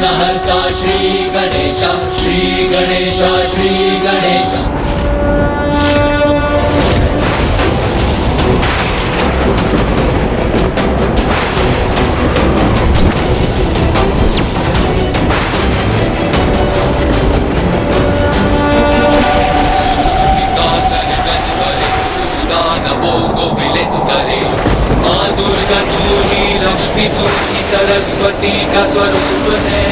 विघ्नहर्ता श्री गणेश, श्री गणेश, श्री गणेश। माँ दुर्गा तू ही, लक्ष्मी तू ही, सरस्वती का स्वरूप है।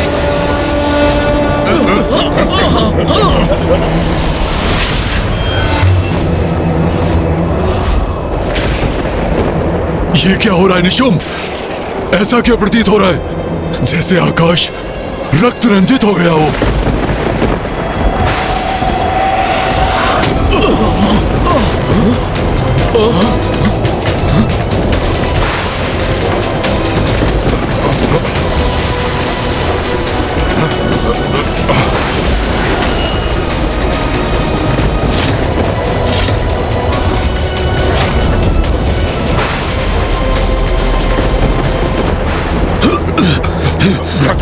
ये क्या हो रहा है निशुम? ऐसा क्या प्रतीत हो रहा है जैसे आकाश रक्त रंजित हो गया हो।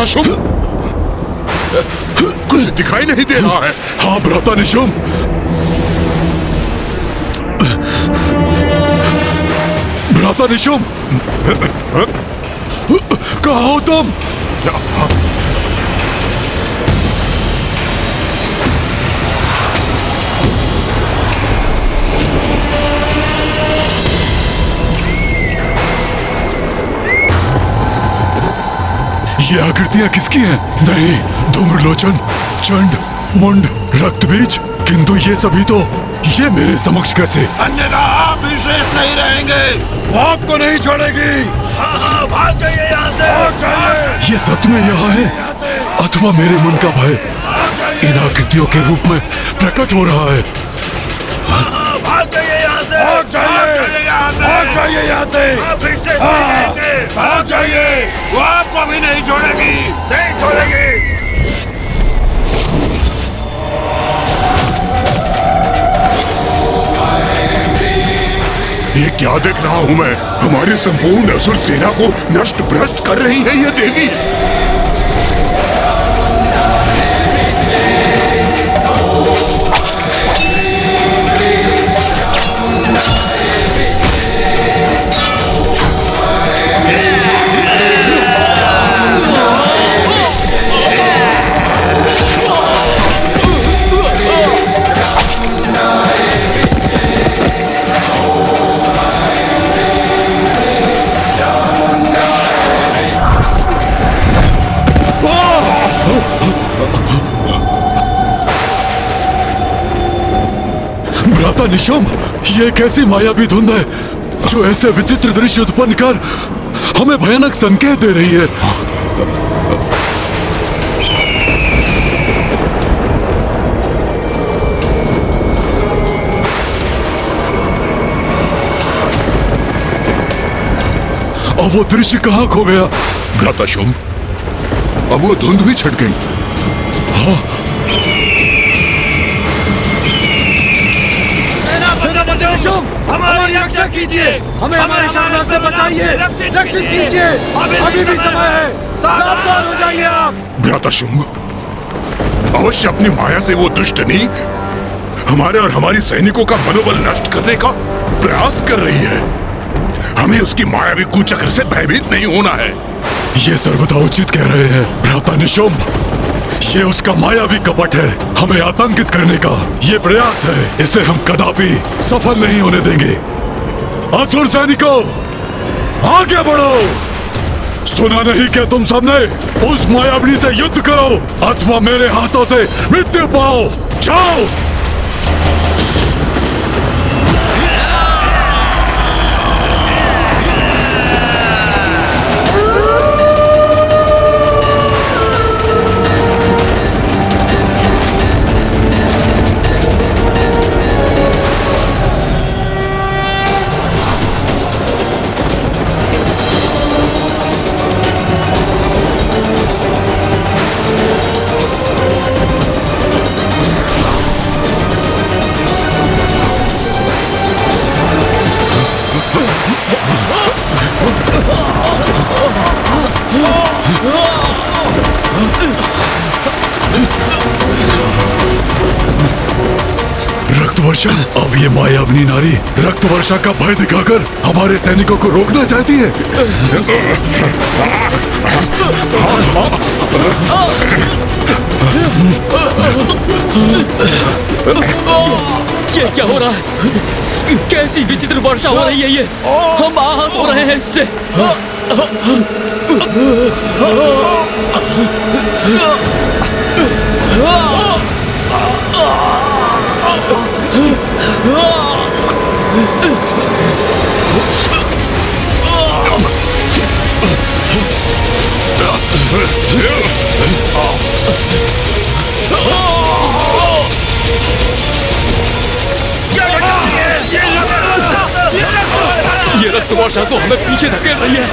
शुभ कुछ दिखाई नहीं दे रहा है। हाँ भ्राता निशुम, भ्राता निशुम, कहाँ हो तुम? ये आकृतियां किसकी हैं? नहीं, धूम्रलोचन, चंड, मुंड, रक्तबीज, किंतु ये सभी तो ये मेरे समक्ष कैसे? अन्यथा आप भी शेष नहीं रहेंगे। वो आपको नहीं छोड़ेगी। हाँ, भाग जाइए यहाँ से। भाग जाइए। ये सत्य में यहाँ है अथवा मेरे मन का भय इन आकृतियों के रूप में प्रकट हो रहा है? भाग जाइए यहाँ से। भाग जाइए। भाग जाइए यहाँ से। आप फिर से नहीं रहेंगे। भाग जाइए। वो आपको भी नहीं छोड़ेगी, नहीं छोड़ेगी। ये क्या देख रहा हूँ मैं? हमारी संपूर्ण असुर सेना को नष्ट भ्रष्ट कर रही है ये देवी। भ्राता निशुम, ये कैसी मायावी धुंध है जो ऐसे विचित्र दृश्य उत्पन्न कर हमें भयानक संकेत दे रही है। अब वो दृश्य कहाँ खो गया? भ्राता शुम, अब वो धुंध भी छट गई। हाँ, हमारी रक्षा कीजिए, हमें हमारे शानदार से बचाइए, रक्षित कीजिए। अभी भी समय है, सावधान हो जाइए आप। भ्राता शुंभ, अवश्य अपनी माया से वो दुष्टनी हमारे और हमारी सैनिकों का मनोबल नष्ट करने का प्रयास कर रही है। हमें उसकी मायावी कुचक्र से भयभीत नहीं होना है। ये सर्वथा उचित कह रहे हैं भ्राता निशुंभ। ये उसका मायावी कपट है, हमें आतंकित करने का ये प्रयास है। इसे हम कदापि सफल नहीं होने देंगे। असुर सैनिकों, आगे बढ़ो। सुना नहीं क्या तुम सबने? उस मायावी से युद्ध करो अथवा मेरे हाथों से मृत्यु पाओ। जाओ। रक्त वर्षा, अब ये मायावनी नारी रक्त वर्षा का भय दिखाकर हमारे सैनिकों को रोकना चाहती है। ये क्या हो रहा है? कैसी विचित्र वर्षा हो रही है ये? हम आहत हो रहे हैं इससे। ये रक्त वर्षा तो हमें पीछे धकेल रही है।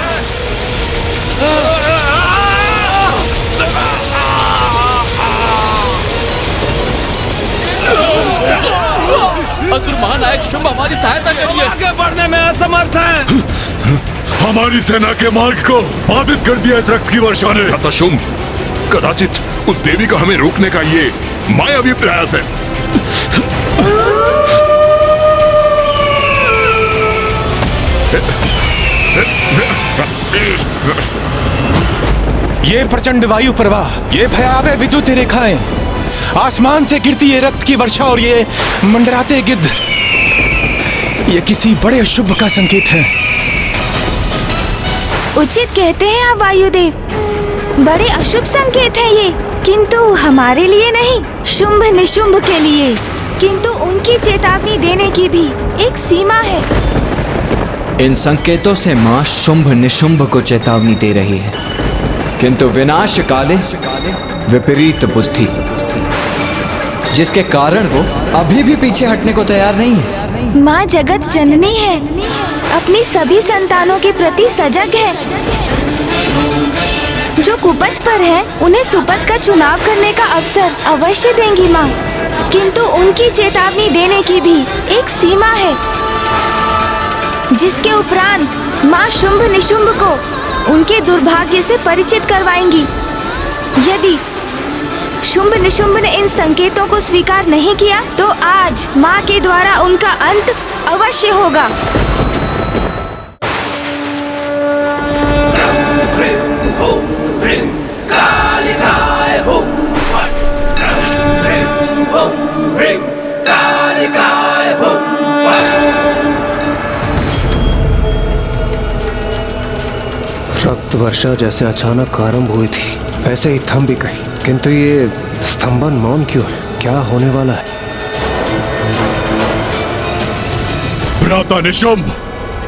असुर महानायक शुंभ हमारी सहायता करिए। आगे बढ़ने में असमर्थ है। हमारी सेना के मार्ग को बाधित कर दिया इस रक्त की वर्षा ने। भ्राता शुंभ, कदाचित उस देवी का हमें रोकने का ये मायावी प्रयास है। ये प्रचंड वायु प्रवाह, ये भयावह विद्युत रेखाएं, आसमान से गिरती ये रक्त की वर्षा और ये मंडराते गिद्ध, ये किसी बड़े अशुभ का संकेत है। उचित कहते हैं आप वायुदेव, बड़े अशुभ संकेत हैं ये, किंतु हमारे लिए नहीं, शुंभ निशुंभ के लिए। किंतु उनकी चेतावनी देने की भी एक सीमा है। इन संकेतों से मां शुंभ निशुंभ को चेतावनी दे रही है, किंतु विनाश काले विपरीत बुद्धि, जिसके कारण वो अभी भी पीछे हटने को तैयार नहीं है। माँ जगत जननी है, अपनी सभी संतानों के प्रति सजग है। जो कुपथ पर है उन्हें सुपथ का चुनाव करने का अवसर अवश्य देंगी माँ, किंतु उनकी चेतावनी देने की भी एक सीमा है, जिसके उपरांत माँ शुंभ निशुंभ को उनके दुर्भाग्य से परिचित करवाएंगी। यदि शुंभ निशुंभ ने इन संकेतों को स्वीकार नहीं किया तो आज माँ के द्वारा उनका अंत अवश्य होगा। रक्त वर्षा जैसे अचानक आरंभ हुई थी वैसे ही थम भी गई, किंतु ये स्तंभन मौन क्यों है? क्या होने वाला है? भ्राता निशुंभ,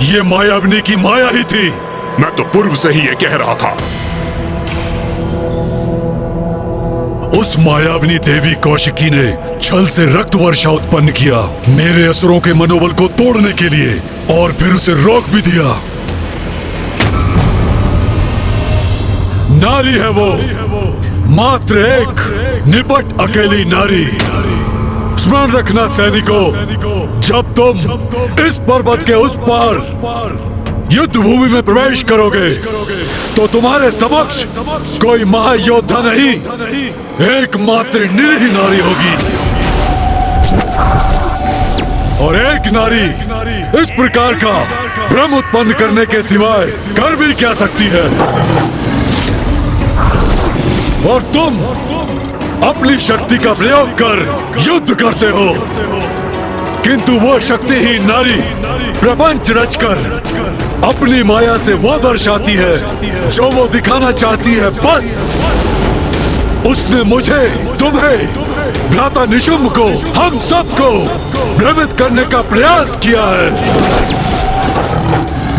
ये मायावनी की माया ही थी। मैं तो पूर्व से ही ये कह रहा था। उस मायावनी देवी कौशिकी ने छल से रक्त वर्षा उत्पन्न किया, मेरे असुरों के मनोबल को तोड़ने के लिए, और फिर उसे रोक भी दिया। नारी है वो, मात्र एक निपट अकेली नारी। स्मरण रखना सैनिकों, जब तुम इस पर्वत के उस पार युद्ध भूमि में प्रवेश करोगे तो तुम्हारे समक्ष कोई महायोद्धा नहीं, एकमात्र निरीह नारी होगी। और एक नारी इस प्रकार का भ्रम उत्पन्न करने के सिवाय कर भी क्या सकती है? और तुम अपनी शक्ति का प्रयोग कर युद्ध करते हो, किंतु वो शक्तिहीन नारी प्रपंच रचकर अपनी माया से वो दर्शाती है जो वो दिखाना चाहती है। बस उसने मुझे, तुम्हें, भ्राता निशुंभ को, हम सबको भ्रमित करने का प्रयास किया है।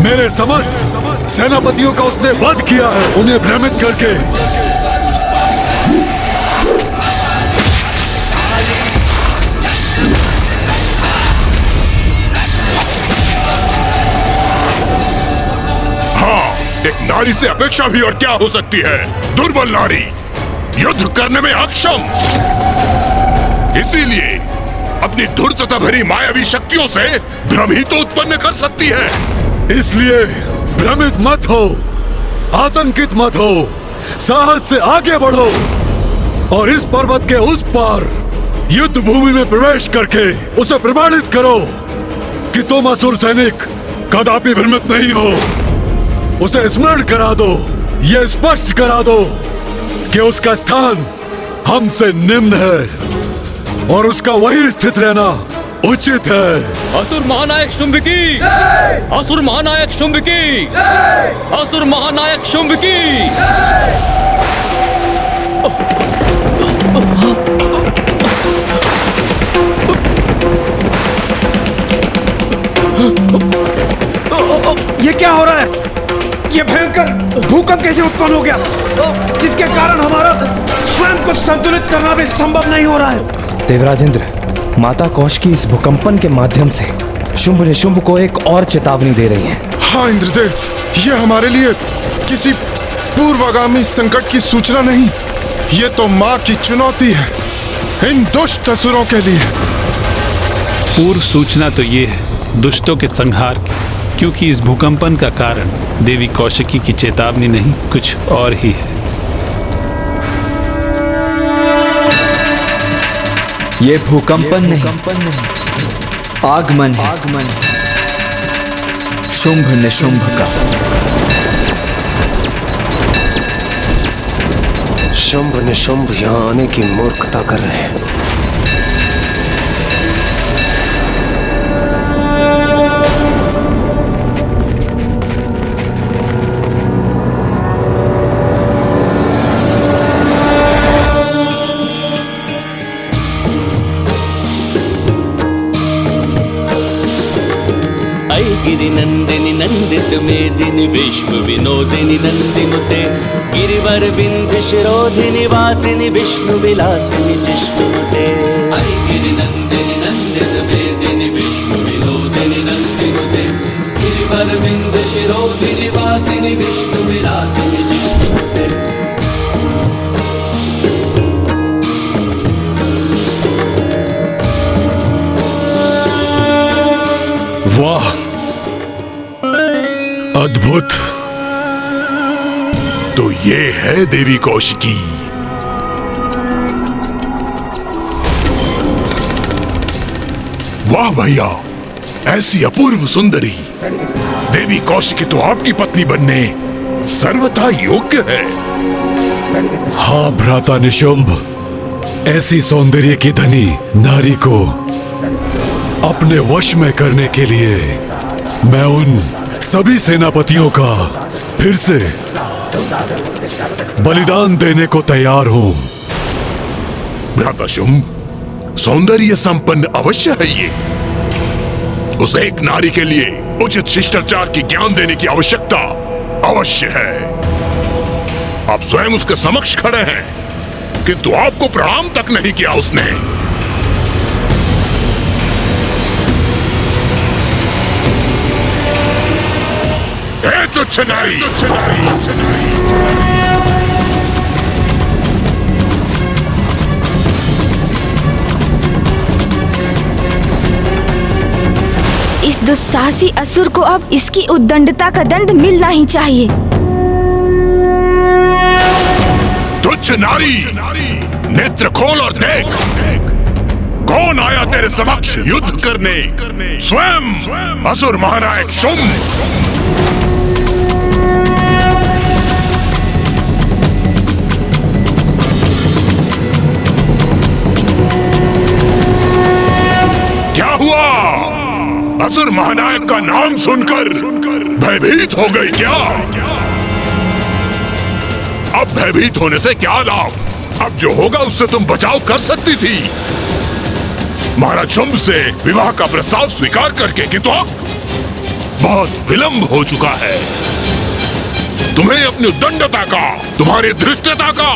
मेरे समस्त सेनापतियों का उसने वध किया है, उन्हें भ्रमित करके। एक नारी से अपेक्षा भी और क्या हो सकती है? दुर्बल नारी, युद्ध करने में अक्षम, इसीलिए अपनी धूर्तता भरी मायावी शक्तियों से भ्रम ही तो उत्पन्न कर सकती है। इसलिए भ्रमित मत हो, आतंकित मत हो, साहस से आगे बढ़ो और इस पर्वत के उस पार युद्ध भूमि में प्रवेश करके उसे प्रमाणित करो कि तुम असुर सैनिक कदापि भ्रमित नहीं हो। उसे स्मरण करा दो, ये स्पष्ट करा दो कि उसका स्थान हमसे निम्न है और उसका वही स्थित रहना उचित है। असुर महानायक शुंभ की, असुर महानायक शुंभ की, असुर महानायक शुंभ की। ये क्या हो रहा है? ये भयंकर भूकंप कैसे उत्पन्न हो गया जिसके कारण हमारा स्वयं को संतुलित करना भी संभव नहीं हो रहा है? देवराजेंद्र, माता कौशिकी इस भूकंपन के माध्यम से शुंभ निशुंभ को एक और चेतावनी दे रही है। हाँ इंद्रदेव, ये हमारे लिए किसी पूर्वागामी संकट की सूचना नहीं, ये तो माँ की चुनौती है इन दुष्ट असुरों के लिए। पूर्व सूचना तो ये है दुष्टों के संहार की, क्योंकि इस भूकंपन का कारण देवी कौशिकी की चेतावनी नहीं, कुछ और ही है। ये भूकंपन नहीं, आगमन है शुंभ निशुंभ का। शुंभ निशुंभ यहाँ आने की मूर्खता कर रहे हैं। गिरि नंदिनी नंदित मेदिनी विश्व विनोदिनी नंदिनुते गिरिवर विंध्य शिरोधिनी वासिनी विष्णु विलासिनी जिष्णुते। गिरि नंदिनी नंदित मेदिनी विश्व विनोदिनी नंदिनुते गिरिवर विंध्य शिरोधिनी वासिनी विष्णु विलासिनी जिष्णुते। वाह, अद्भुत। तो ये है देवी कौशिकी। वाह भैया, ऐसी अपूर्व सुंदरी देवी कौशिकी तो आपकी पत्नी बनने सर्वथा योग्य है। हाँ भ्राता निशुंभ, ऐसी सौंदर्य की धनी नारी को अपने वश में करने के लिए मैं उन सभी सेनापतियों का फिर से बलिदान देने को तैयार हूं। भ्राता शुंभ, सौंदर्य संपन्न अवश्य है ये। उसे एक नारी के लिए उचित शिष्टाचार की ज्ञान देने की आवश्यकता अवश्य है। आप स्वयं उसके समक्ष खड़े हैं, किंतु आपको प्रणाम तक नहीं किया उसने। तुच्छ नारी, इस दुस्साहसी असुर को अब इसकी उद्दंडता का दंड मिलना ही चाहिए। तुच्छ नारी, नेत्र खोल और देख, कौन आया तेरे समक्ष युद्ध करने? स्वयं असुर महानायक शुंभ। क्या हुआ? असुर महानायक का नाम सुनकर भयभीत हो गई क्या? अब भयभीत होने से क्या लाभ? अब जो होगा उससे तुम बचाव कर सकती थी। महाराज शुंभ से विवाह का प्रस्ताव स्वीकार करके, किंतु अब बहुत विलंब हो चुका है। तुम्हें अपनी उद्दंडता का, तुम्हारी धृष्टता का,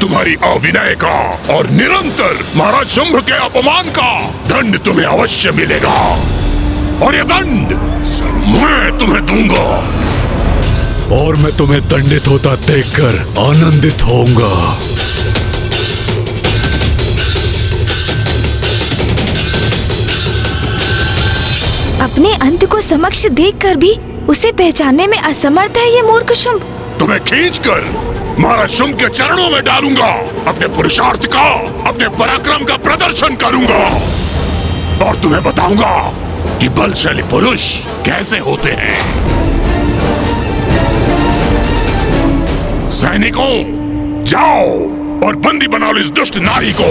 तुम्हारी अविनय का और निरंतर महाराज शुंभ के अपमान का दंड तुम्हें अवश्य मिलेगा। और ये दंड मैं तुम्हें दूंगा। और मैं तुम्हें दंडित होता देखकर आनंदित होऊंगा। अपने अंत को समक्ष देखकर भी उसे पहचानने में असमर्थ है ये मूर्ख शुंभ। तुम्हें खींचकर महाराज शुंभ के चरणों में डालूंगा, अपने पुरुषार्थ का, अपने पराक्रम का प्रदर्शन करूंगा और तुम्हें बताऊंगा कि बलशाली पुरुष कैसे होते हैं। सैनिकों, जाओ और बंदी बना लो इस दुष्ट नारी को।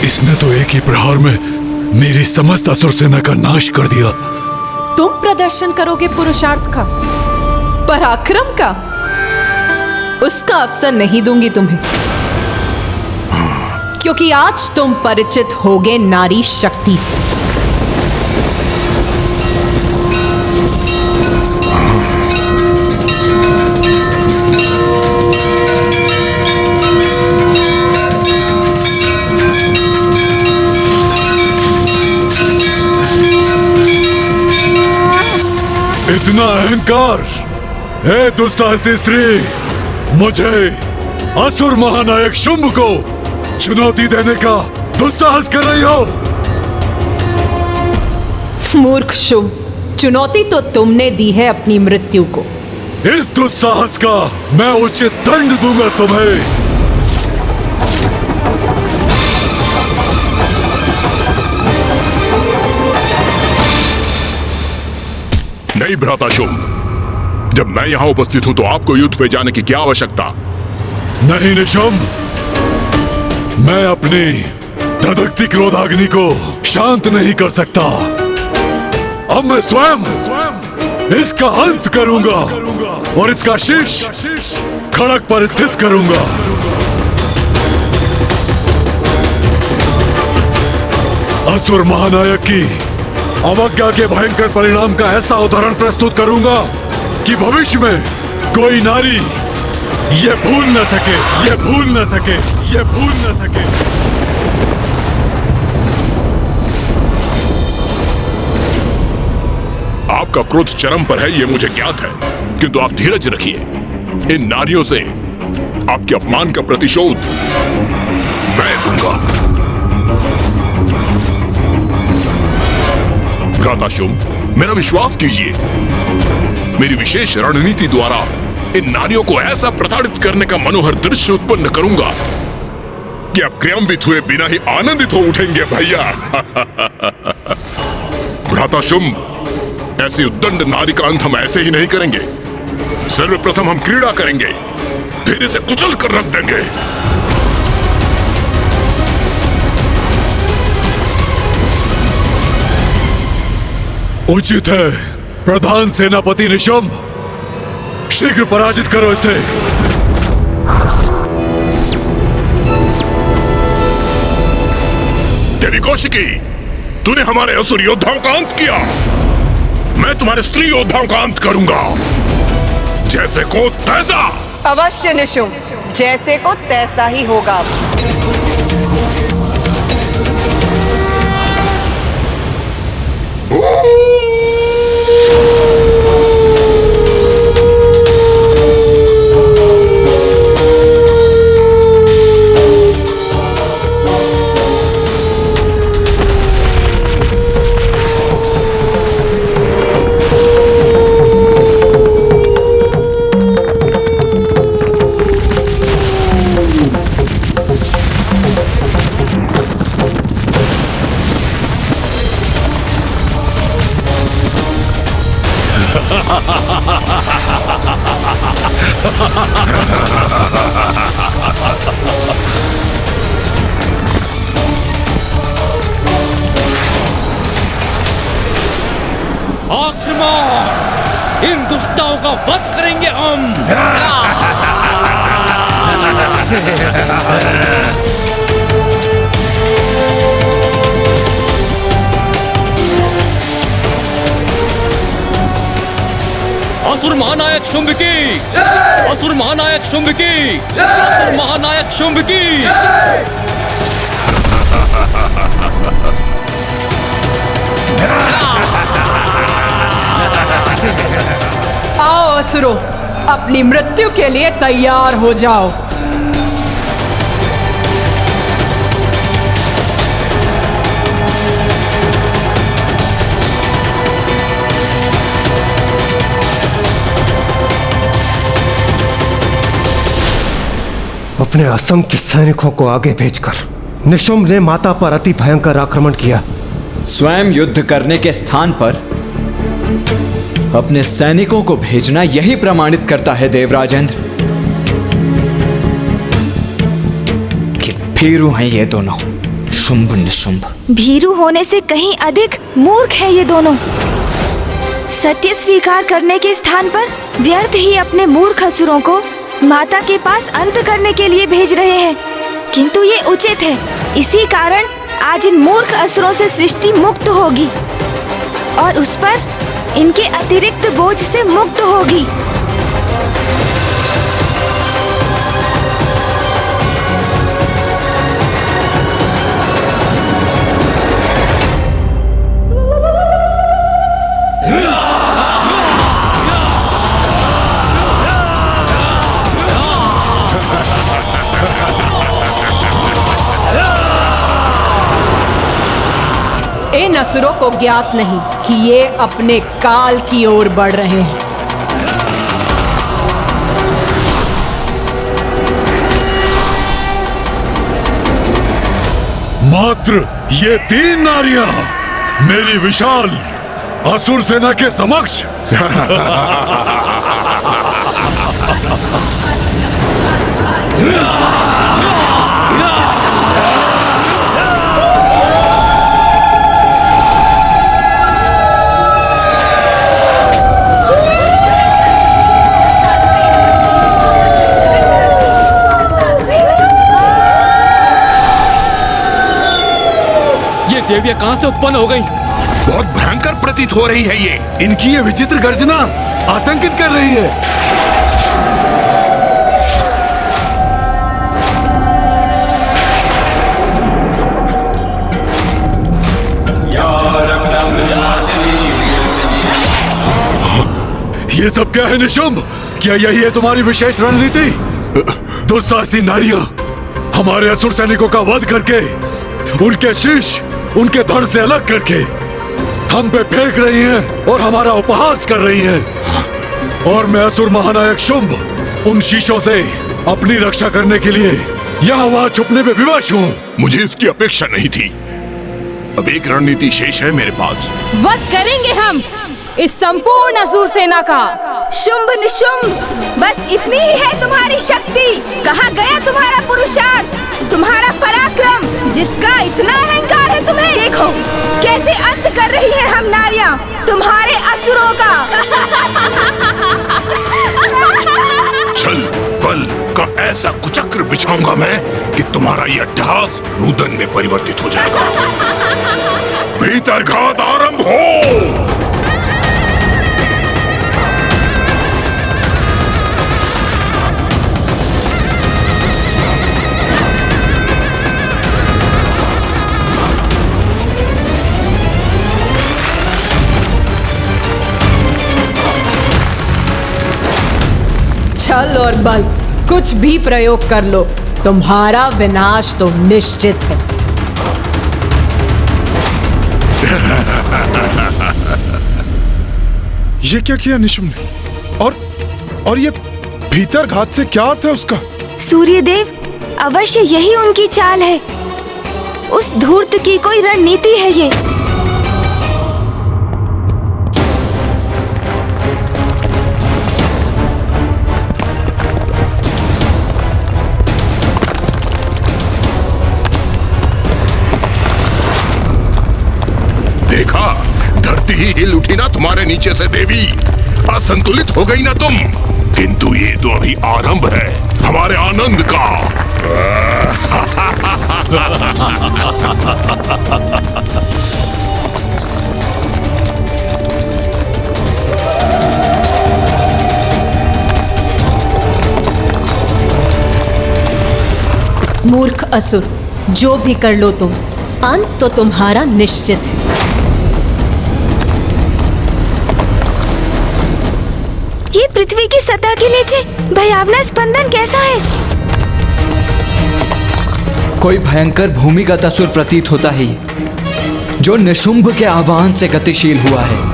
इसने तो एक ही प्रहार में मेरी समस्त असुर सेना का नाश कर दिया। तुम प्रदर्शन करोगे पुरुषार्थ का, पराक्रम का? उसका अवसर नहीं दूंगी तुम्हें, क्योंकि आज तुम परिचित होगे नारी शक्ति से। इतना अहंकार, हे दुस्साहसी स्त्री, मुझे असुर महानायक शुंभ को चुनौती देने का दुस्साहस कर रही हो? मूर्ख शुंभ, चुनौती तो तुमने दी है अपनी मृत्यु को। इस दुस्साहस का मैं उचित दंड दूंगा तुम्हें। नहीं भ्राता शुंभ, जब मैं यहां उपस्थित हूं तो आपको युद्ध पे जाने की क्या आवश्यकता? नहीं निशुंभ, मैं अपनी धधकती क्रोधाग्नि को शांत नहीं कर सकता। अब मैं स्वयं इसका अंत करूंगा और इसका शीश खड़क पर स्थित करूंगा। असुर महानायक की अवज्ञा के भयंकर परिणाम का ऐसा उदाहरण प्रस्तुत करूंगा कि भविष्य में कोई नारी ये भूल न सके, ये भूल न सके, ये भूल न सके। आपका क्रोध चरम पर है, ये मुझे ज्ञात है, किंतु आप धीरज रखिए। इन नारियों से आपके अपमान का प्रतिशोध मैं दूंगा। भ्राता शुंभ, मेरा विश्वास कीजिए, मेरी विशेष रणनीति द्वारा इन नारियों को ऐसा प्रताड़ित करने का मनोहर दृश्य उत्पन्न करूंगा कि आप क्रियान्वित हुए बिना ही आनंदित हो उठेंगे भैया। भ्राता शुंभ, ऐसी उद्दंड नारी का अंत हम ऐसे ही नहीं करेंगे। सर्वप्रथम हम क्रीड़ा करेंगे, फिर इसे कुचल कर रख देंगे। उचित है प्रधान सेनापति निशुंभ, शीघ्र पराजित करो इसे। देवी कौशिकी, तूने हमारे असुर योद्धाओं का अंत किया, मैं तुम्हारे स्त्री योद्धाओं का अंत करूंगा। जैसे को तैसा। अवश्य निशुंभ, जैसे को तैसा ही होगा। आक्रमण! इन दुष्टों का वध करेंगे हम। असुर महानायक शुंभ की, असुर महानायक शुंभ की, असुर महानायक शुंभ की। आओ असुरों, अपनी मृत्यु के लिए तैयार हो जाओ। अपने असंख्य सैनिकों को आगे भेजकर निशुंभ ने माता पर अति भयंकर आक्रमण किया। स्वयं युद्ध करने के स्थान पर अपने सैनिकों को भेजना यही प्रमाणित करता है देवराजेंद्र कि भीरू हैं ये दोनों, शुंभ निशुंभ। भीरू होने से कहीं अधिक मूर्ख है ये दोनों। सत्य स्वीकार करने के स्थान पर व्यर्थ ही अपने मूर्ख असुरों को माता के पास अंत करने के लिए भेज रहे हैं। किंतु ये उचित है, इसी कारण आज इन मूर्ख असुरों से सृष्टि मुक्त होगी और उस पर इनके अतिरिक्त बोझ से मुक्त होगी। इन असुरों को ज्ञात नहीं कि ये अपने काल की ओर बढ़ रहे हैं। मात्र ये 3 नारियां मेरी विशाल असुर सेना के समक्ष। देवियां कहां से उत्पन्न हो गई? बहुत भयंकर प्रतीत हो रही है ये। इनकी ये विचित्र गर्जना आतंकित कर रही है। ये सब क्या है निशुंभ? क्या यही है तुम्हारी विशेष रणनीति? दुस्साहसी नारियां हमारे असुर सैनिकों का वध करके उनके शीश उनके धड़ से अलग करके हम पे फेंक रही हैं और हमारा उपहास कर रही हैं। और मैं असुर महानायक शुंभ उन शीशों से अपनी रक्षा करने के लिए यहाँ वहाँ छुपने में विवश हूँ। मुझे इसकी अपेक्षा नहीं थी। अब एक रणनीति शेष है मेरे पास। वध करेंगे हम इस संपूर्ण असुर सेना का। शुंभ निशुंभ, बस इतनी ही है तुम्हारी शक्ति। कहाँ गया तुम्हारा पुरुषार्थ, तुम्हारा पराक्रम, जिसका इतना अहंकार है तुम्हें? देखो कैसे अंत कर रही है हम नारियां तुम्हारे असुरों का। छल बल का ऐसा कुचक्र बिछाऊंगा मैं कि तुम्हारा ये अट्टहास रुदन में परिवर्तित हो जाएगा। भीतर घात आरंभ हो। छल और बल कुछ भी प्रयोग कर लो, तुम्हारा विनाश तो निश्चित है। ये क्या किया निशुंभ ने? और ये भीतर घात से क्या अर्थ है उसका? सूर्यदेव, अवश्य यही उनकी चाल है। उस धूर्त की कोई रणनीति है ये। देखा, धरती ही हिल उठी ना तुम्हारे नीचे से देवी। असंतुलित हो गई ना तुम। किंतु ये तो अभी आरंभ है हमारे आनंद का। मूर्ख असुर, जो भी कर लो तुम, अंत तो तुम्हारा निश्चित है। ये पृथ्वी की सतह के नीचे भयावना स्पंदन कैसा है? कोई भयंकर भूमिगत असुर प्रतीत होता है जो निशुंभ के आह्वान से गतिशील हुआ है।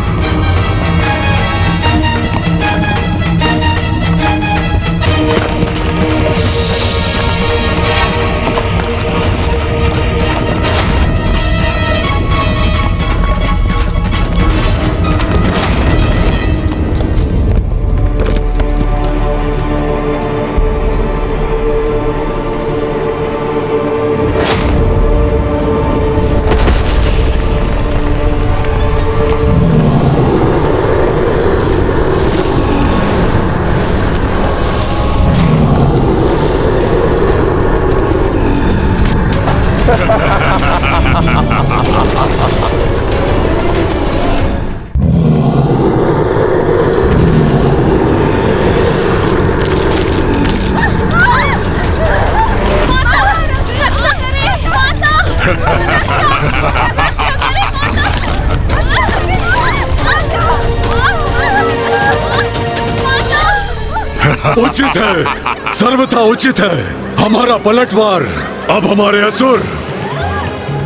उचित है, सर्वथा उचित है। हमारा पलटवार अब हमारे असुर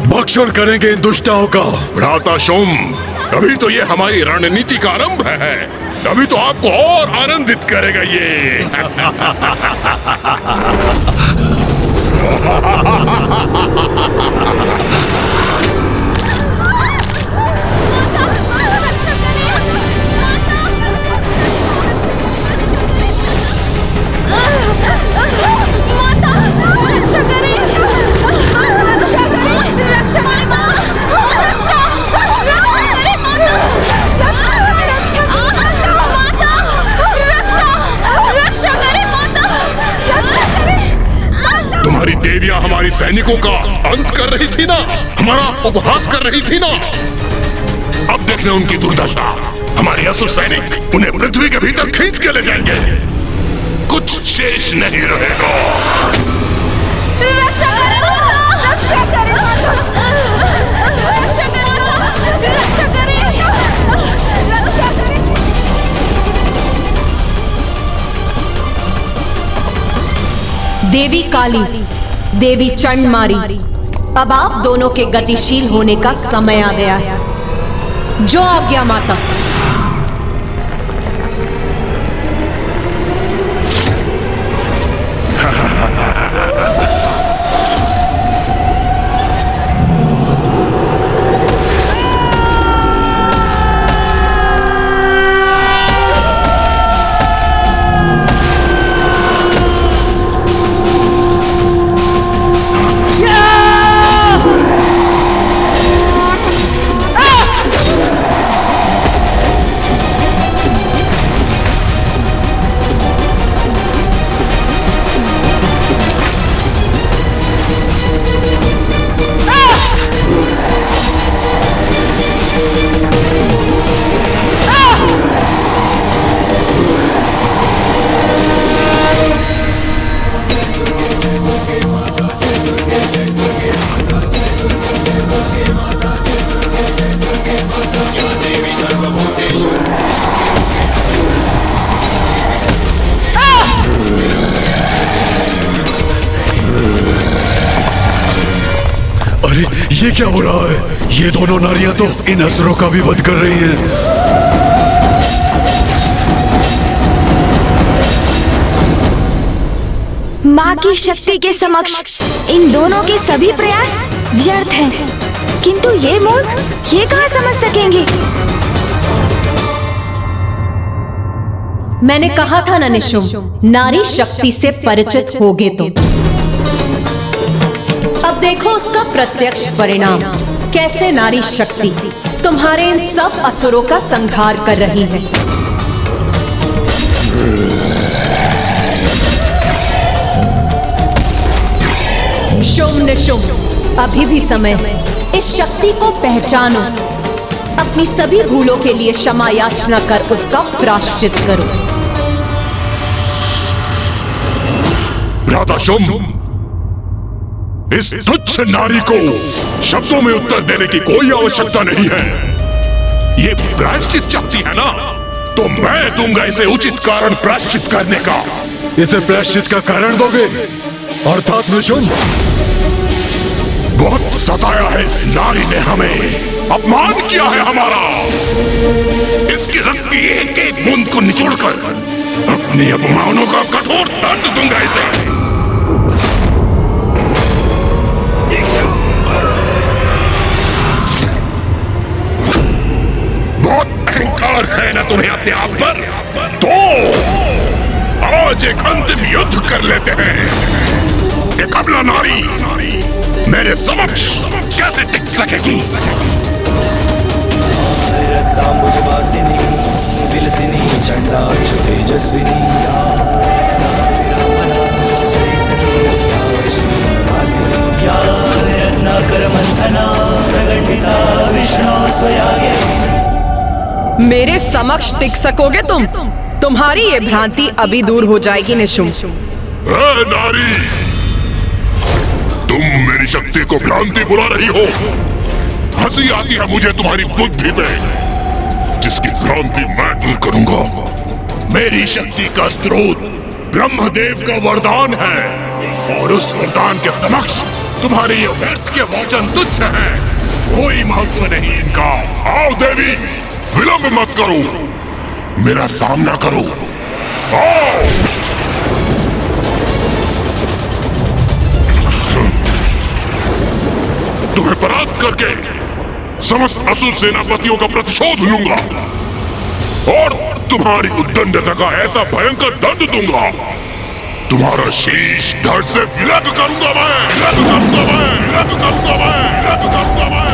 भक्षण करेंगे इन दुष्टाओं का। भ्राता शुंभ, अभी तो ये हमारी रणनीति का आरंभ है। अभी तो आपको और आनंदित करेगा ये। तुम्हारी देवियां हमारी सैनिकों का अंत कर रही थी ना, हमारा उपहास कर रही थी ना। अब देखना उनकी दुर्दशा। हमारे असुर सैनिक उन्हें पृथ्वी के भीतर खींच के ले जाएंगे। कुछ शेष नहीं रहेगा। रक्षा करें माता, रक्षा करें माता, रक्षा करें माता, रक्षा करें, रक्षा करें। देवी काली, देवी चंडमारी, अब आप दोनों के गतिशील होने का समय आ गया है। जो आज्ञा माता। ये क्या हो रहा है? ये दोनों नारियां तो इन असुरों का भी वध कर रही हैं। माँ की शक्ति के समक्ष इन दोनों के सभी प्रयास व्यर्थ हैं। किंतु ये मूर्ख ये कहाँ समझ सकेंगे? मैंने कहा था ना निशुंभ, नारी शक्ति से परिचित होगे तुम। अब देखो उसका प्रत्यक्ष परिणाम। कैसे नारी शक्ति तुम्हारे इन सब असुरों का संहार कर रही है। शुंभ निशुंभ, अभी भी समय है। इस शक्ति को पहचानो, अपनी सभी भूलों के लिए क्षमा याचना कर उसका प्रायश्चित करो। भ्राता शुंभ, इस तुच्छ नारी को शब्दों में उत्तर देने की कोई आवश्यकता नहीं है। ये प्रायश्चित चाहती है ना, तो मैं दूंगा इसे उचित कारण प्रायश्चित करने का। इसे प्रायश्चित का कारण दोगे? अर्थात निशुंभ, बहुत सताया है इस नारी ने हमें, अपमान किया है हमारा। इसके रक्त की एक एक बूंद को निचोड़कर अपने अपमानों का कठोर दंड दूंगा इसे। बहुत अहंकार है ना तुम्हें अपने आप पर? तो आज एक अंतिम युद्ध कर लेते हैं। एक अबला नारी मेरे समक्ष कैसे टिक सकेगी? मेरे समक्ष टिक सकोगे तुम? तुम्हारी ये भ्रांति अभी दूर हो जाएगी निशुंभ। नारी, तुम मेरी शक्ति को भ्रांति बुला रही हो। हंसी आती है मुझे तुम्हारी बुद्धि पे, जिसकी भ्रांति मैं दूर करूंगा। मेरी शक्ति का स्रोत ब्रह्मदेव का वरदान है, और उस वरदान के समक्ष तुम्हारे ये व्यर्थ के वचन तुच्छ हैं। कोई महत्व नहीं इनका। आओ देवी, विलंब मत करो, मेरा सामना करो। आओ। तुम्हें परास्त करके समस्त असुर सेनापतियों का प्रतिशोध लूंगा, और तुम्हारी उद्दंडता का ऐसा भयंकर दंड दूंगा, तुम्हारा शीश धड़ से विलग करूंगा मैं, विलग करूंगा मैं, विलग करूंगा मैं, विलग करूंगा मैं।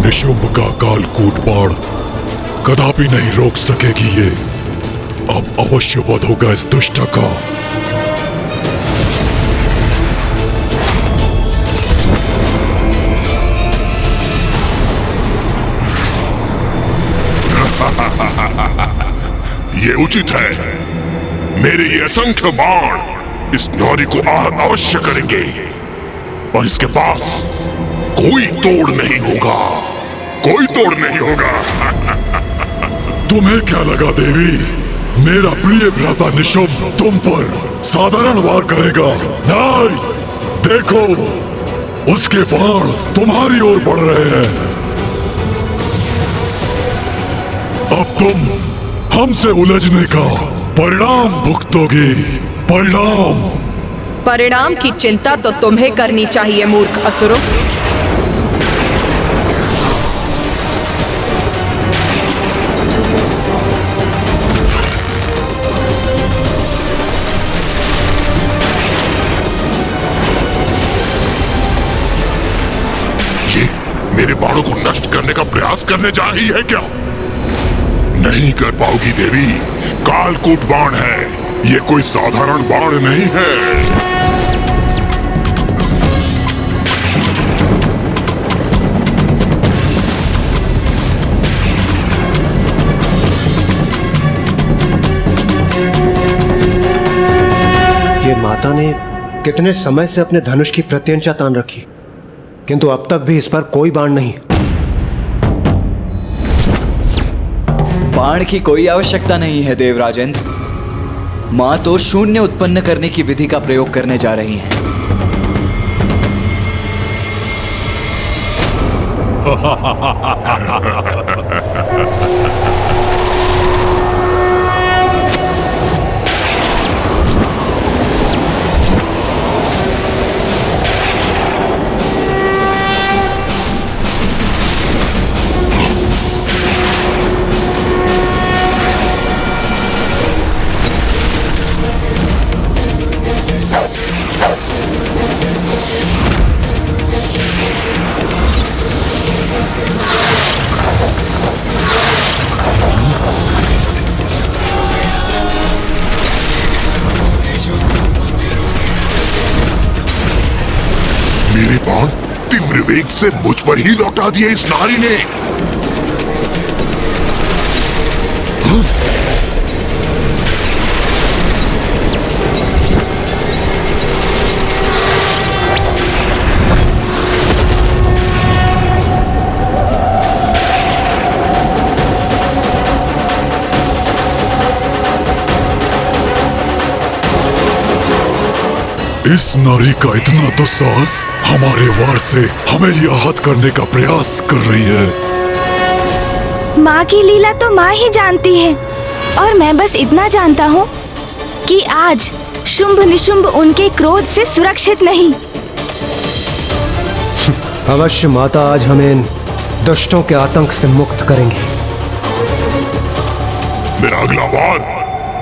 निशुंभ का कालकूट बाण कदापि नहीं रोक सकेगी ये। अब अवश्य वध होगा इस दुष्ट का। ये उचित है। मेरे ये असंख्य बाण इस नारी को आहत अवश्य करेंगे, और इसके पास कोई तोड़ नहीं होगा, कोई तोड़ नहीं होगा। तुम्हें क्या लगा देवी, मेरा प्रिय भ्राता निशुंभ तुम पर साधारण वार करेगा? नहीं, देखो उसके बाण तुम्हारी ओर बढ़ रहे हैं। अब तुम हमसे उलझने का परिणाम भुगतोगे। परिणाम की चिंता तो तुम्हें करनी चाहिए मूर्ख असुरों। मेरे बाणों को नष्ट करने का प्रयास करने जा रही है क्या? नहीं कर पाओगी देवी। कालकूट बाण है, ये कोई साधारण बाण नहीं है। ये माता ने कितने समय से अपने धनुष की प्रत्यंचा तान रखी, किंतु अब तक भी इस पर कोई बाण नहीं। बाण की कोई आवश्यकता नहीं है देवराजेंद्र। माँ तो शून्य उत्पन्न करने की विधि का प्रयोग करने जा रही हैं। मेरे बाण तीव्र वेग से मुझ पर ही लौटा दिए इस नारी ने। इस नारी का इतना दुस्साहस हमारे वार से हमें ही आहत करने का प्रयास कर रही है। माँ की लीला तो माँ ही जानती है, और मैं बस इतना जानता हूँ कि आज शुंभ निशुंभ उनके क्रोध से सुरक्षित नहीं। अवश्य माता आज हमें इन दुष्टों के आतंक से मुक्त करेंगी। मेरा अगला वार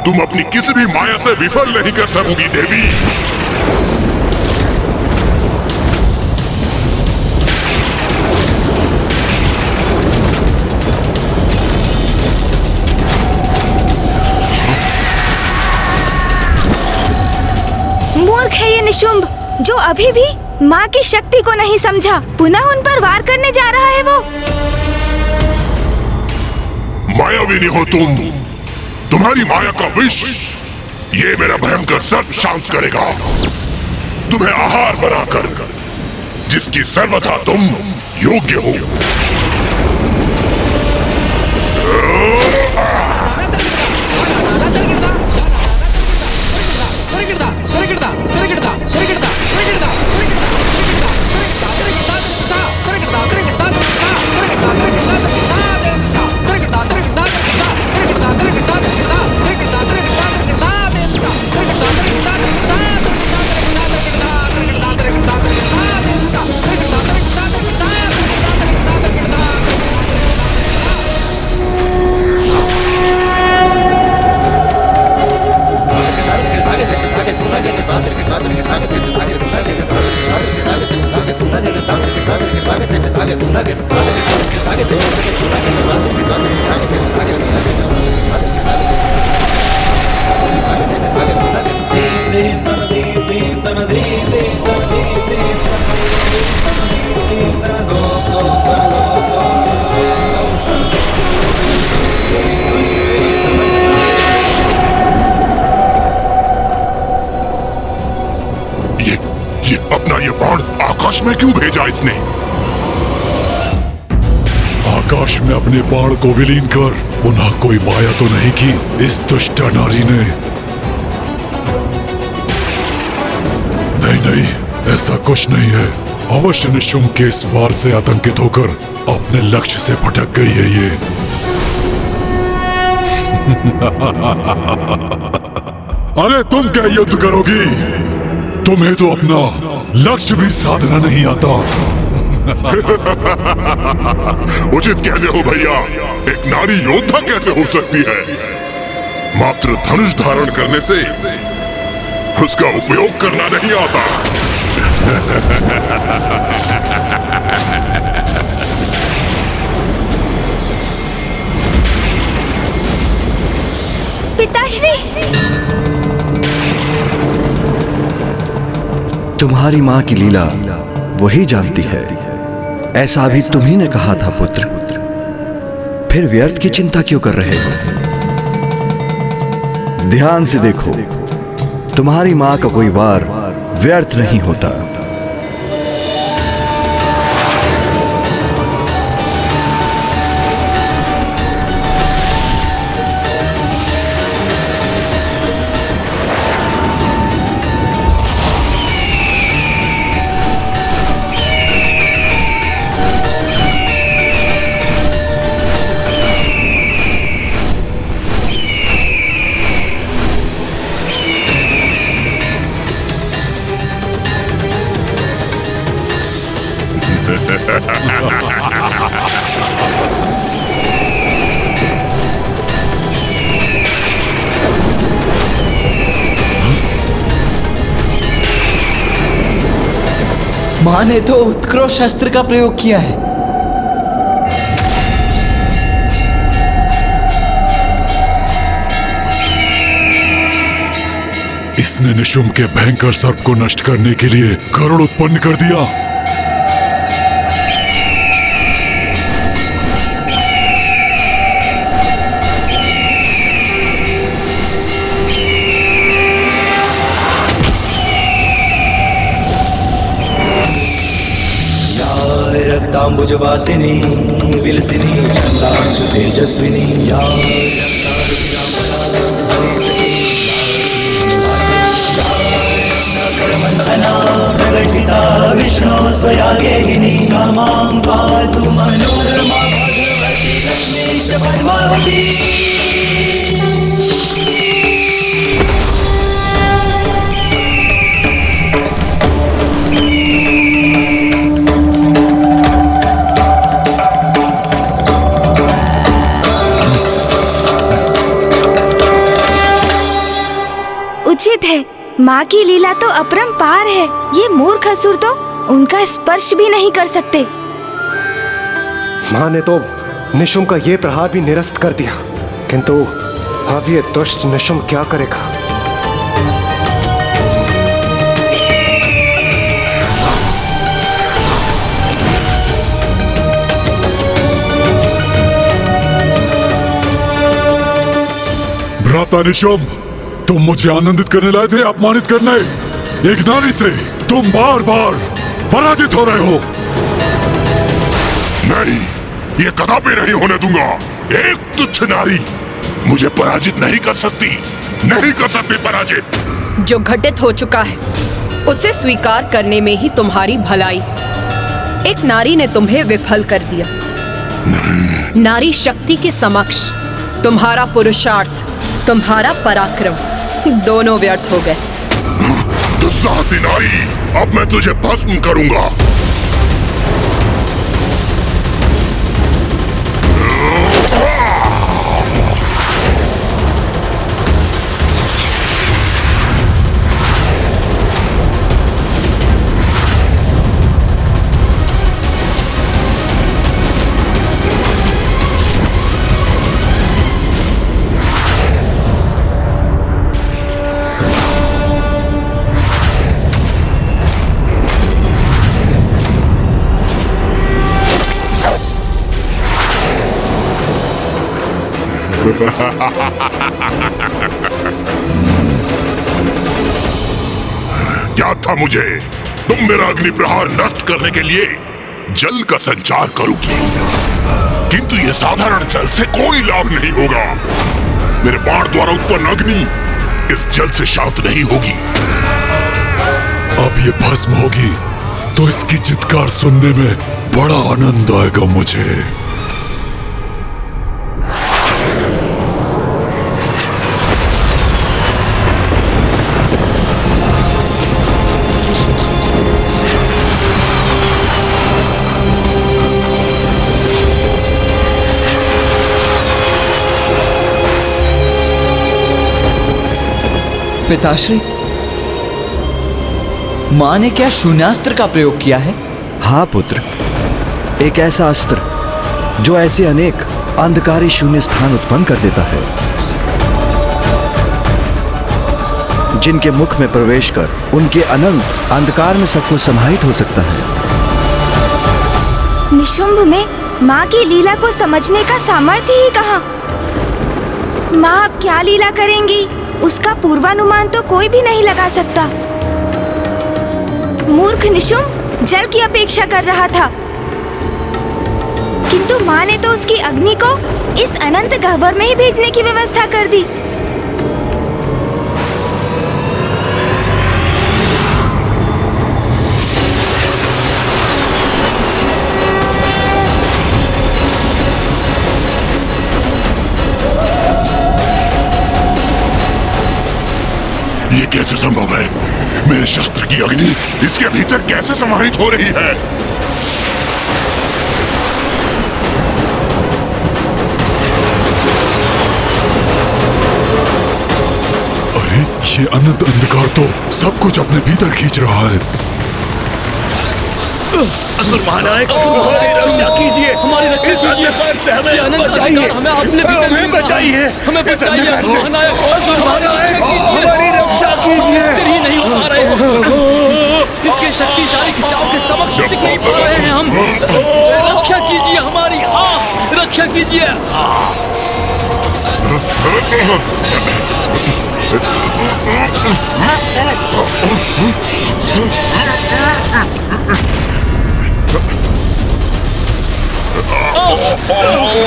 तुम अपनी किसी भी माया से विफल नहीं कर सकोगी देवी। मूर्ख है ये निशुंभ, जो अभी भी माँ की शक्ति को नहीं समझा, पुनः उन पर वार करने जा रहा है वो। मायाविनी हो तुम, तुम्हारी माया का विष ये मेरा भयंकर सर्प शांत करेगा। तुम्हें आहार बनाकर, जिसकी सर्वथा तुम योग्य हो। अपना ये बाण आकाश में क्यों भेजा इसने? आकाश में अपने बाण को विलीन कर पुनः कोई माया तो नहीं की इस दुष्ट नारी ने? नहीं नहीं, ऐसा कुछ नहीं है। अवश्य निशुंभ के इस वार से आतंकित होकर अपने लक्ष्य से भटक गई है ये। अरे तुम क्या युद्ध करोगी? तुम्हें तो अपना लक्ष्य भी साधना नहीं आता। उचित कहते हो भैया, एक नारी योद्धा कैसे हो सकती है? मात्र धनुष धारण करने से उसका उपयोग करना नहीं आता। पिताश्री, तुम्हारी माँ की लीला वही जानती है, ऐसा भी तुम्ही ने कहा था पुत्र। फिर व्यर्थ की चिंता क्यों कर रहे हो? ध्यान से देखो, तुम्हारी माँ का कोई वार व्यर्थ नहीं होता। मां ने तो उत्कृष्ट शस्त्र का प्रयोग किया है। इसने निशुम्भ के भयंकर सर्प को नष्ट करने के लिए गरुड़ उत्पन्न कर दिया। रक्तांबुजवासिनी विलसिनी छंदांशु तेजस्विनी या प्रकटिता विष्णु स्वयागेहिनी समां पातु मनोरमा भगवती लक्ष्मीश पद्मावती। उचित है, माँ की लीला तो अपरंपार है। ये मूर्ख असुर तो उनका स्पर्श भी नहीं कर सकते। माँ ने तो निशुम्भ का ये प्रहार भी निरस्त कर दिया, किंतु अब ये दुष्ट निशुम्भ क्या करेगा? भ्राता निशुम्भ, तुम मुझे आनंदित करने लाए थे, अपमानित करने। एक नारी से तुम बार बार पराजित हो रहे हो। नहीं, ये कदापि नहीं होने दूंगा। एक तुच्छ नारी मुझे पराजित नहीं कर सकती, नहीं कर सकती पराजित। जो घटित हो चुका है उसे स्वीकार करने में ही तुम्हारी भलाई। एक नारी ने तुम्हें विफल कर दिया। नारी शक्ति के समक्ष तुम्हारा पुरुषार्थ, तुम्हारा पराक्रम दोनों व्यर्थ हो गए। दुस्साहसी नारी, अब मैं तुझे भस्म करूंगा। क्या था मुझे? तुम मेरा अग्नि प्रहार नष्ट करने के लिए जल का संचार करोगी, किंतु ये साधारण जल से कोई लाभ नहीं होगा। मेरे बाण द्वारा उत्पन्न अग्नि इस जल से शांत नहीं होगी। अब ये भस्म होगी तो इसकी चित्कार सुनने में बड़ा आनंद आएगा मुझे। पिताश्री, मां ने क्या शून्यास्त्र का प्रयोग किया है? हाँ पुत्र, एक ऐसा अस्त्र जो ऐसे अनेक अंधकारी शून्य स्थान उत्पन्न कर देता है, जिनके मुख में प्रवेश कर उनके अनंत अंधकार में सबको समाहित हो सकता है। निशुम्भ में माँ की लीला को समझने का सामर्थ्य ही कहाँ? माँ अब क्या लीला करेंगी, उसका पूर्वानुमान तो कोई भी नहीं लगा सकता। मूर्ख निशुम्भ जल की अपेक्षा कर रहा था, किंतु माँ ने तो उसकी अग्नि को इस अनंत गह्वर में ही भेजने की व्यवस्था कर दी। ये कैसे संभव है? मेरे शस्त्र की अग्नि इसके भीतर कैसे समाहित हो रही है? ये अनंत अंधकार तो सब कुछ अपने भीतर खींच रहा है। असुर महानायक, हमारी रक्षा कीजिए, हमारी रक्षा कीजिए, अंधकार से हमें बचाइए, हमें अपने हमें बचाइए, हमें बचाइए, महानायक, असुर महानायक, हमारी रक्षा कीजिए। स्थिर ही नहीं हो पा रहे हैं, इसके शक्तिशाली खिंचाव के समक्ष टिक नहीं पा रहे हैं हम। रक्षा कीजिए हमारी, रक्षा कीजिए।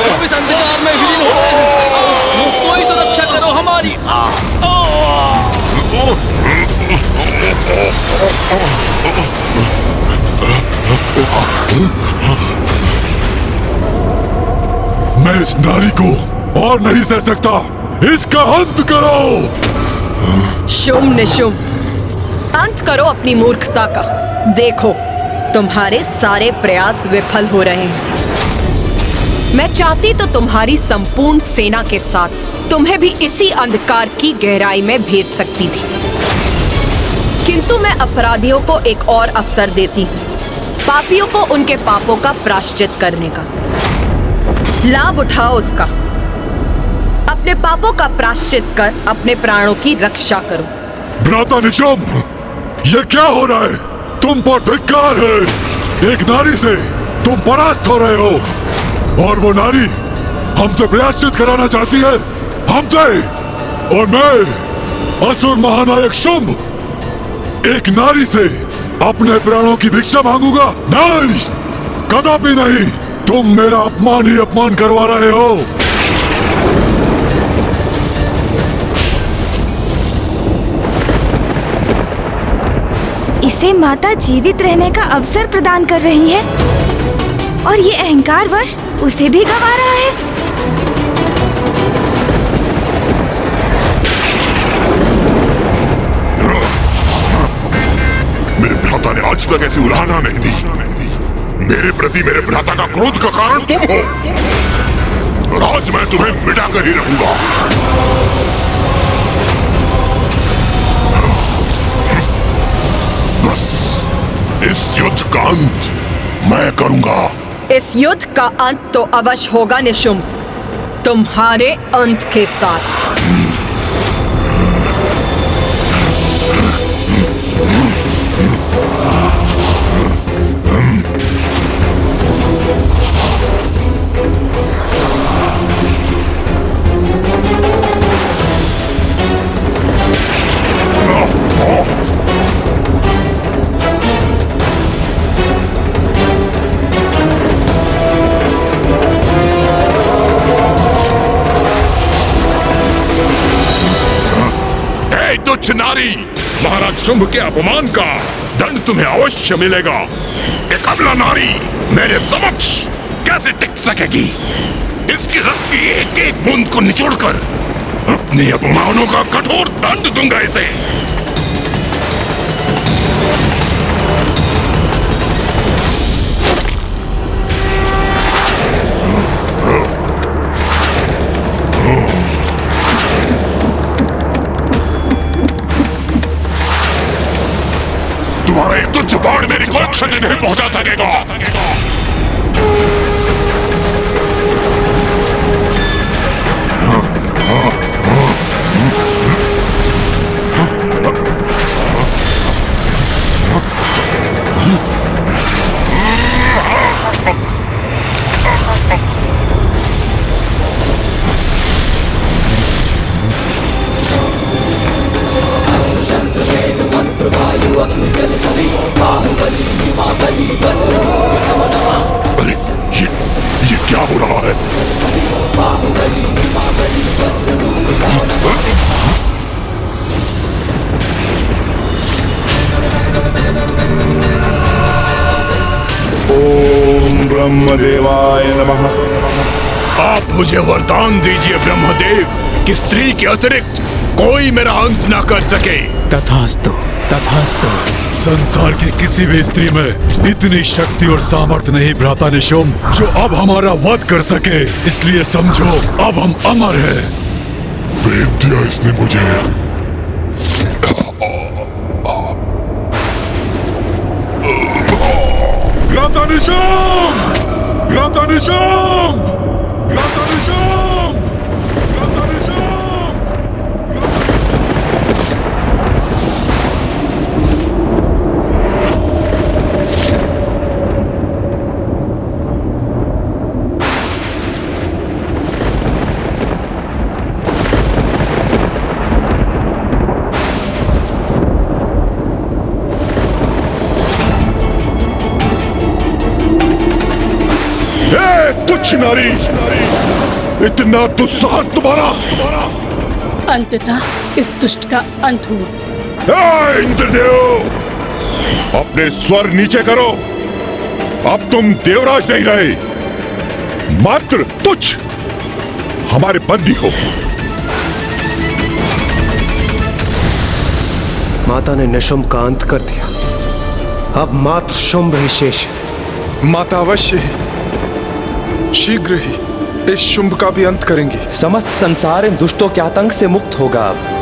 हम इस अंधकार में विलीन हो रहे हैं, कोई तो रक्षा करो हमारी। मैं इस नारी को और नहीं सह सकता, इसका अंत करो। शुंभ निशुंभ, अंत करो अपनी मूर्खता का। देखो, तुम्हारे सारे प्रयास विफल हो रहे हैं। मैं चाहती तो तुम्हारी संपूर्ण सेना के साथ तुम्हें भी इसी अंधकार की गहराई में भेज सकती थी, किंतु मैं अपराधियों को एक और अवसर देती हूँ, पापियों को उनके पापों का प्रायश्चित करने का। लाभ उठाओ उसका, अपने पापों का प्रायश्चित कर अपने प्राणों की रक्षा करो। भ्राता निशुंभ, ये क्या हो रहा है? तुम पर धिक्कार है। एक नारी से तुम परास्त हो रहे हो, और वो नारी हमसे प्रायश्चित कराना चाहती है, हमसे। और मैं असुर महानायक शुंभ एक नारी से अपने प्राणों की भिक्षा मांगूंगा? नहीं, कदापि नहीं। तुम मेरा अपमान ही अपमान करवा रहे हो। इसे माता जीवित रहने का अवसर प्रदान कर रही है, और ये अहंकारवश उसे भी गंवा रहा है। मेरे भ्राता ने आज तक ऐसी उलाहना नहीं दी। मेरे प्रति मेरे भ्राता का क्रोध का कारण तुम हो, और आज मैं तुम्हें मिटाकर ही रहूंगा। बस इस युद्ध का अंत मैं करूंगा। इस युद्ध का अंत तो अवश्य होगा निशुंभ, तुम्हारे अंत के साथ। तुच्छ नारी, महाराज शुंभ के अपमान का दंड तुम्हें अवश्य मिलेगा। एक अबला नारी मेरे समक्ष कैसे टिक सकेगी? इसकी रक्त की एक एक बूंद को निचोड़कर अपने अपमानों का कठोर दंड दूंगा इसे। तुम्हारा एक तुच्छ बाण मेरी कोई क्षति नहीं पहुंचा सकेगा। अरे ये क्या हो रहा है? ओम ब्रह्मदेवाय नमः। आप मुझे वरदान दीजिए ब्रह्मदेव कि स्त्री के अतिरिक्त कोई मेरा अंत ना कर सके। तथास्तु, तथास्तु। संसार की किसी भी स्त्री में इतनी शक्ति और सामर्थ्य नहीं भ्राता निशुंभ, जो अब हमारा वध कर सके। इसलिए समझो, अब हम अमर हैं। वेद दिया इसने मुझे। निशुम्भ! भ्राता निशुम्भ! भ्राता निशुम्भ! भ्राता निशुम्भ! तुच्छ नारी, इतना दुस्साहस तुम्हारा! अंततः इस दुष्ट का अंत हुआ। इंद्रदेव, अपने स्वर नीचे करो। अब तुम देवराज नहीं रहे, मात्र तुच्छ हमारे बंदी हो। माता ने निशुम्भ का अंत कर दिया, अब मात्र शुंभ ही शेष है। माता अवश्य ही शीघ्र ही इस शुंभ का भी अंत करेंगी। समस्त संसार इन दुष्टों के आतंक से मुक्त होगा अब।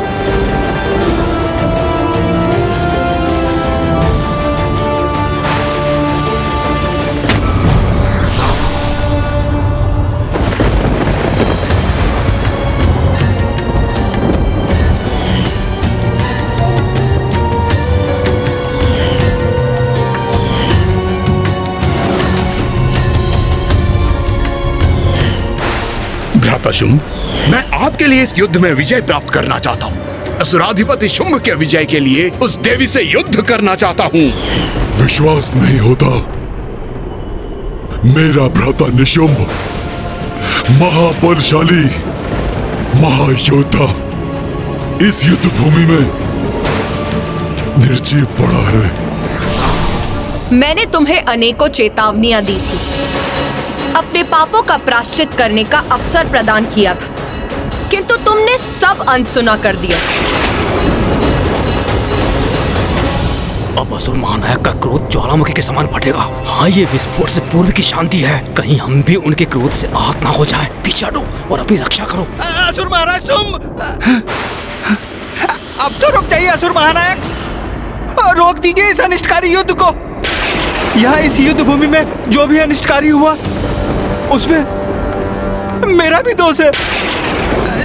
भ्राता शुंभ, मैं आपके लिए इस युद्ध में विजय प्राप्त करना चाहता हूँ। असुराधिपति शुंभ के विजय के लिए उस देवी से युद्ध करना चाहता हूँ। विश्वास नहीं होता? मेरा भ्राता निशुम्भ महाबलशाली महायोद्धा इस युद्ध भूमि में निर्जीव पड़ा है। मैंने तुम्हें अनेकों चेतावनियां दी थी, अपने पापों का प्रायश्चित करने का अवसर प्रदान किया था, किंतु तुमने सब अनसुना कर दिया। अब असुर महानायक का क्रोध ज्वालामुखी के समान फटेगा। हाँ, ये विस्फोट से पूर्व की शांति है, कहीं हम भी उनके क्रोध से आहत ना हो जाए। पीछे हटो और अपनी रक्षा करो। असुर महाराज शुंभ, अब तो रुक जाइए असुर महानायक, रोक दीजिए इस अनिष्टकारी युद्ध को। यहाँ इस युद्ध भूमि में जो भी अनिष्टकारी हुआ उसमें मेरा भी दोष है।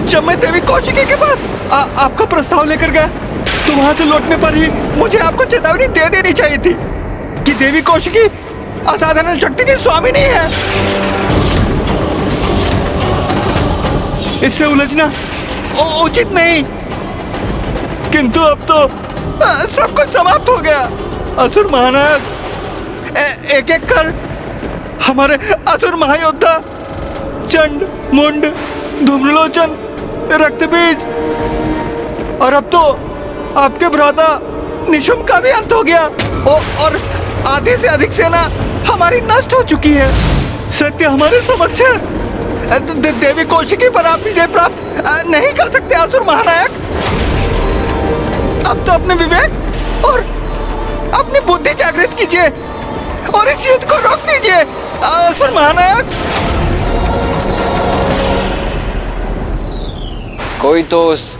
जब मैं देवी कौशिकी के पास आपका प्रस्ताव लेकर गया तो वहां से लौटने पर ही मुझे आपको चेतावनी दे देनी चाहिए थी कि देवी कौशिकी असाधारण शक्ति की स्वामी नहीं है। इससे उलझना उचित नहीं, किंतु अब तो सब कुछ समाप्त हो गया। असुर महानायक एक एक कर हमारे असुर महायोद्धा चंड, मुंड, धूम्रलोचन, रक्तबीज और अब तो आपके भ्राता निशुम्भ का भी अंत हो गया और आधे से अधिक सेना हमारी नष्ट हो चुकी है। सत्य हमारे समक्ष है। देवी कौशिकी पर आप विजय प्राप्त नहीं कर सकते असुर महानायक। अब तो अपने विवेक और अपनी बुद्धि जागृत कीजिए और इस युद्ध को रोक दीजिए असुर महानायक। कोई तो उस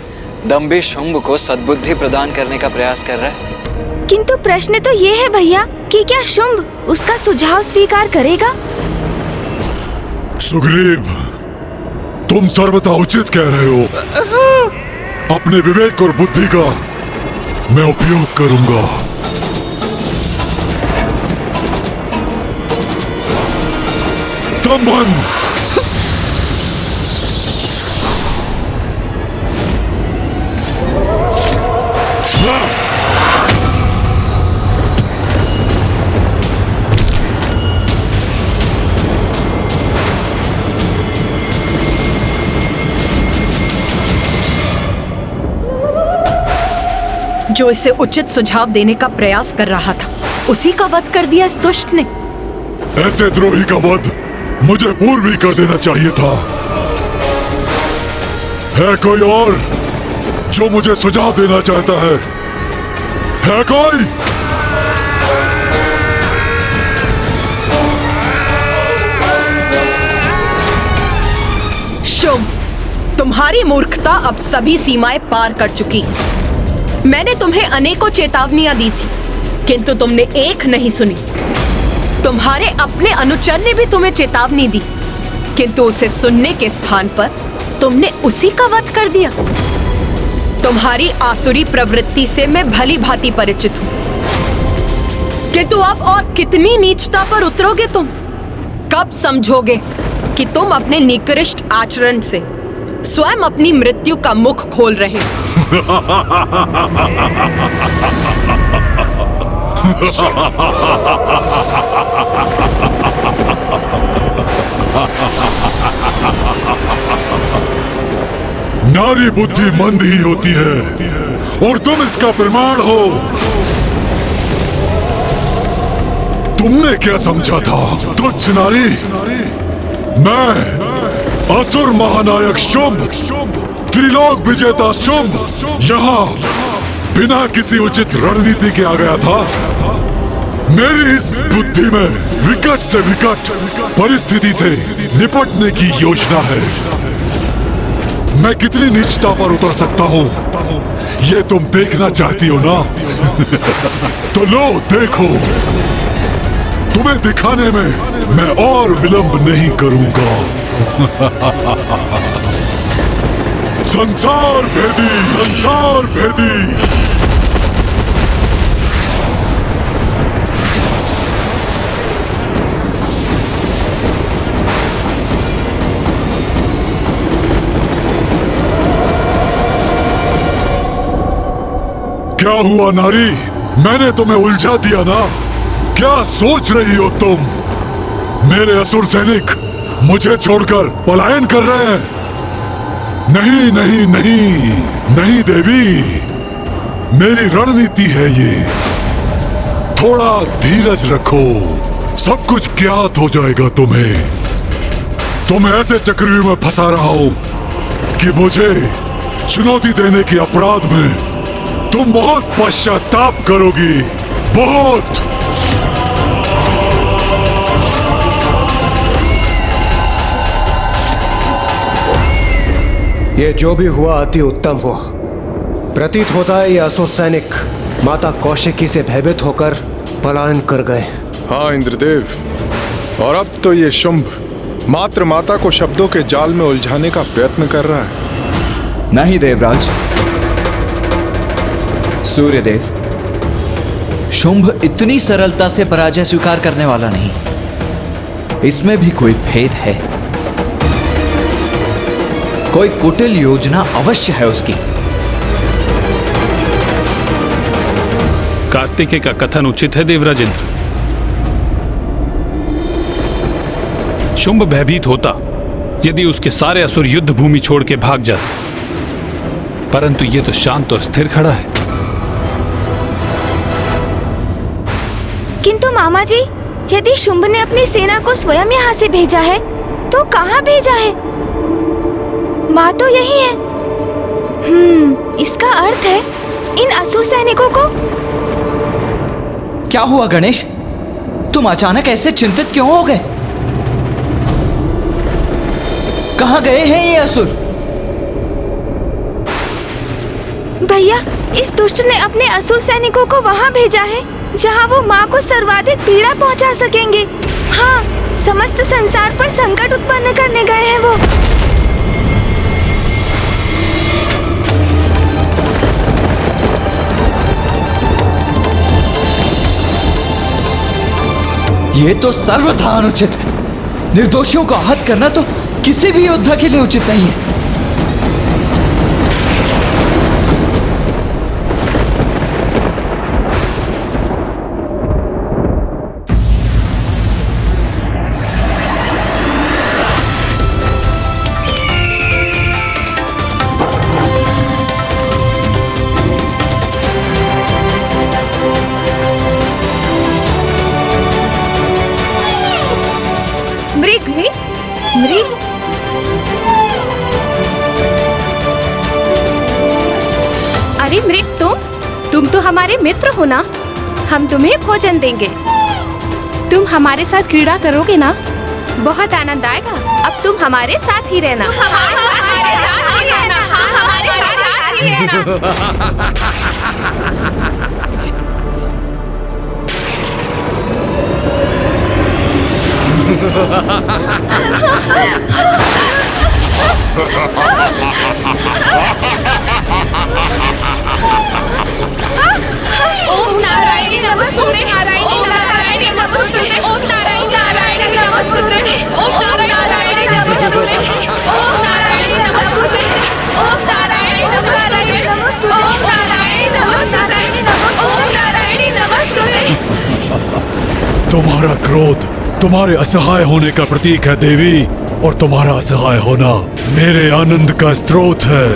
दंभी शुंभ को सद्बुद्धि प्रदान करने का प्रयास कर रहा है। किंतु प्रश्न तो ये है भैया कि क्या शुंभ उसका सुझाव स्वीकार करेगा? सुग्रीव, तुम सर्वथा उचित कह रहे हो। अपने विवेक और बुद्धि का मैं उपयोग करूंगा। स्तंभन! जो इसे उचित सुझाव देने का प्रयास कर रहा था उसी का वध कर दिया इस दुष्ट ने। ऐसे द्रोही का वध मुझे पूर्व ही कर देना चाहिए था। है कोई और जो मुझे सुझाव देना चाहता है? है कोई? शुंभ, तुम्हारी मूर्खता अब सभी सीमाएं पार कर चुकी। मैंने तुम्हें अनेकों चेतावनियां दी थी, किंतु तुमने एक नहीं सुनी। तुम्हारे अपने अनुचर ने भी तुम्हें चेतावनी दी, किंतु उसे सुनने के स्थान पर तुमने उसी का वध कर दिया। तुम्हारी आसुरी प्रवृत्ति से मैं भली भांति परिचित हूं, किंतु अब और कितनी नीचता पर उतरोगे तुम? कब समझोगे कि तुम अपने निकृष्ट आचरण से स्वयं अपनी मृत्यु का मुख खोल रहे हो? नारी बुद्धि मंद ही होती है और तुम इसका प्रमाण हो। तुमने क्या समझा था तुच्छ नारी? मैं असुर महानायक शुंभ, त्रिलोक विजेता शुंभ यहाँ बिना किसी उचित रणनीति के आ गया था। मेरी इस बुद्धि में विकट से विकट परिस्थिति से निपटने की योजना है। मैं कितनी नीचता पर उतर सकता हूँ ये तुम देखना चाहती हो ना? तो लो देखो, तुम्हें दिखाने में मैं और विलंब नहीं करूंगा। संसार भेदी, संसार भेदी। क्या हुआ नारी? मैंने तुम्हें उलझा दिया ना? क्या सोच रही हो तुम? मेरे असुर सैनिक मुझे छोड़कर पलायन कर रहे हैं? नहीं नहीं नहीं नहीं देवी, मेरी रणनीति है ये। थोड़ा धीरज रखो, सब कुछ ज्ञात हो जाएगा तुम्हें। तुम ऐसे चक्रव्यूह में फंसा रहा हो कि मुझे चुनौती देने के अपराध में तुम बहुत पश्चाताप करोगी, बहुत। ये जो भी हुआ अति उत्तम हुआ। प्रतीत होता है ये असुर सैनिक माता कौशिकी से भयभीत होकर पलायन कर गए। हाँ इंद्रदेव, और अब तो ये शुंभ मात्र माता को शब्दों के जाल में उलझाने का प्रयत्न कर रहा है। नहीं देवराज, सूर्यदेव, शुंभ इतनी सरलता से पराजय स्वीकार करने वाला नहीं। इसमें भी कोई भेद है, कोई कुटिल योजना अवश्य है उसकी। कार्तिकेय का कथन उचित है देवराज इंद्र। शुंभ भयभीत होता यदि उसके सारे असुर युद्ध भूमि छोड़ के भाग जाते, परंतु ये तो शांत और स्थिर खड़ा है। किंतु मामा जी, यदि शुंभ ने अपनी सेना को स्वयं यहाँ से भेजा है तो कहाँ भेजा है? बात तो यही है। इसका अर्थ है इन असुर सैनिकों को। क्या हुआ गणेश? तुम अचानक ऐसे चिंतित क्यों हो गए? कहाँ गए हैं ये असुर? भैया, इस दुष्ट ने अपने असुर सैनिकों को वहाँ भेजा है जहाँ वो माँ को सर्वाधिक पीड़ा पहुँचा सकेंगे। हाँ, समस्त संसार पर संकट उत्पन्न करने गए हैं वो। ये तो सर्वथा अनुचित है। निर्दोषियों को आहत करना तो किसी भी योद्धा के लिए उचित नहीं है। मृग मृग अरे मृग, तुम तो हमारे मित्र हो ना। हम तुम्हें भोजन देंगे। तुम हमारे साथ क्रीड़ा करोगे ना? बहुत आनंद आएगा। अब तुम हमारे साथ ही रहना। हमारे साथ ही रहना। हमारे साथ ही रहना। ओम नारायणी नमस्तुते नारायणी नारायणी नमस्तुते ओम नारायणी नारायणी नमस्तुते ओम नारायणी नमस्तुते ओम नारायणी नमस्तुते ओम नारायणी नमस्तुते ओम नारायणी नमस्तुते ओम नारायणी नमस्तुते। तुम्हारा क्रोध तुम्हारे असहाय होने का प्रतीक है देवी, और तुम्हारा असहाय होना मेरे आनंद का स्रोत है।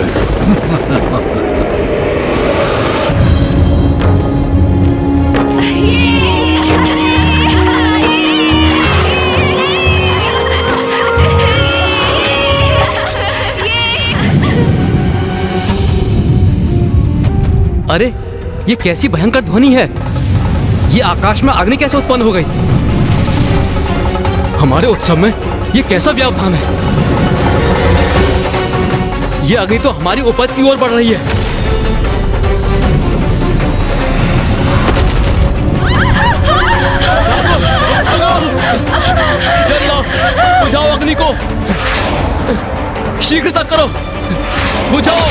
अरे ये कैसी भयंकर ध्वनि है? ये आकाश में अग्नि कैसे उत्पन्न हो गई? हमारे उत्सव में ये कैसा व्यवधान है? ये अग्नि तो हमारी उपज की ओर बढ़ रही है। जलाओ, बुझाओ अग्नि को, शीघ्रता करो, बुझाओ।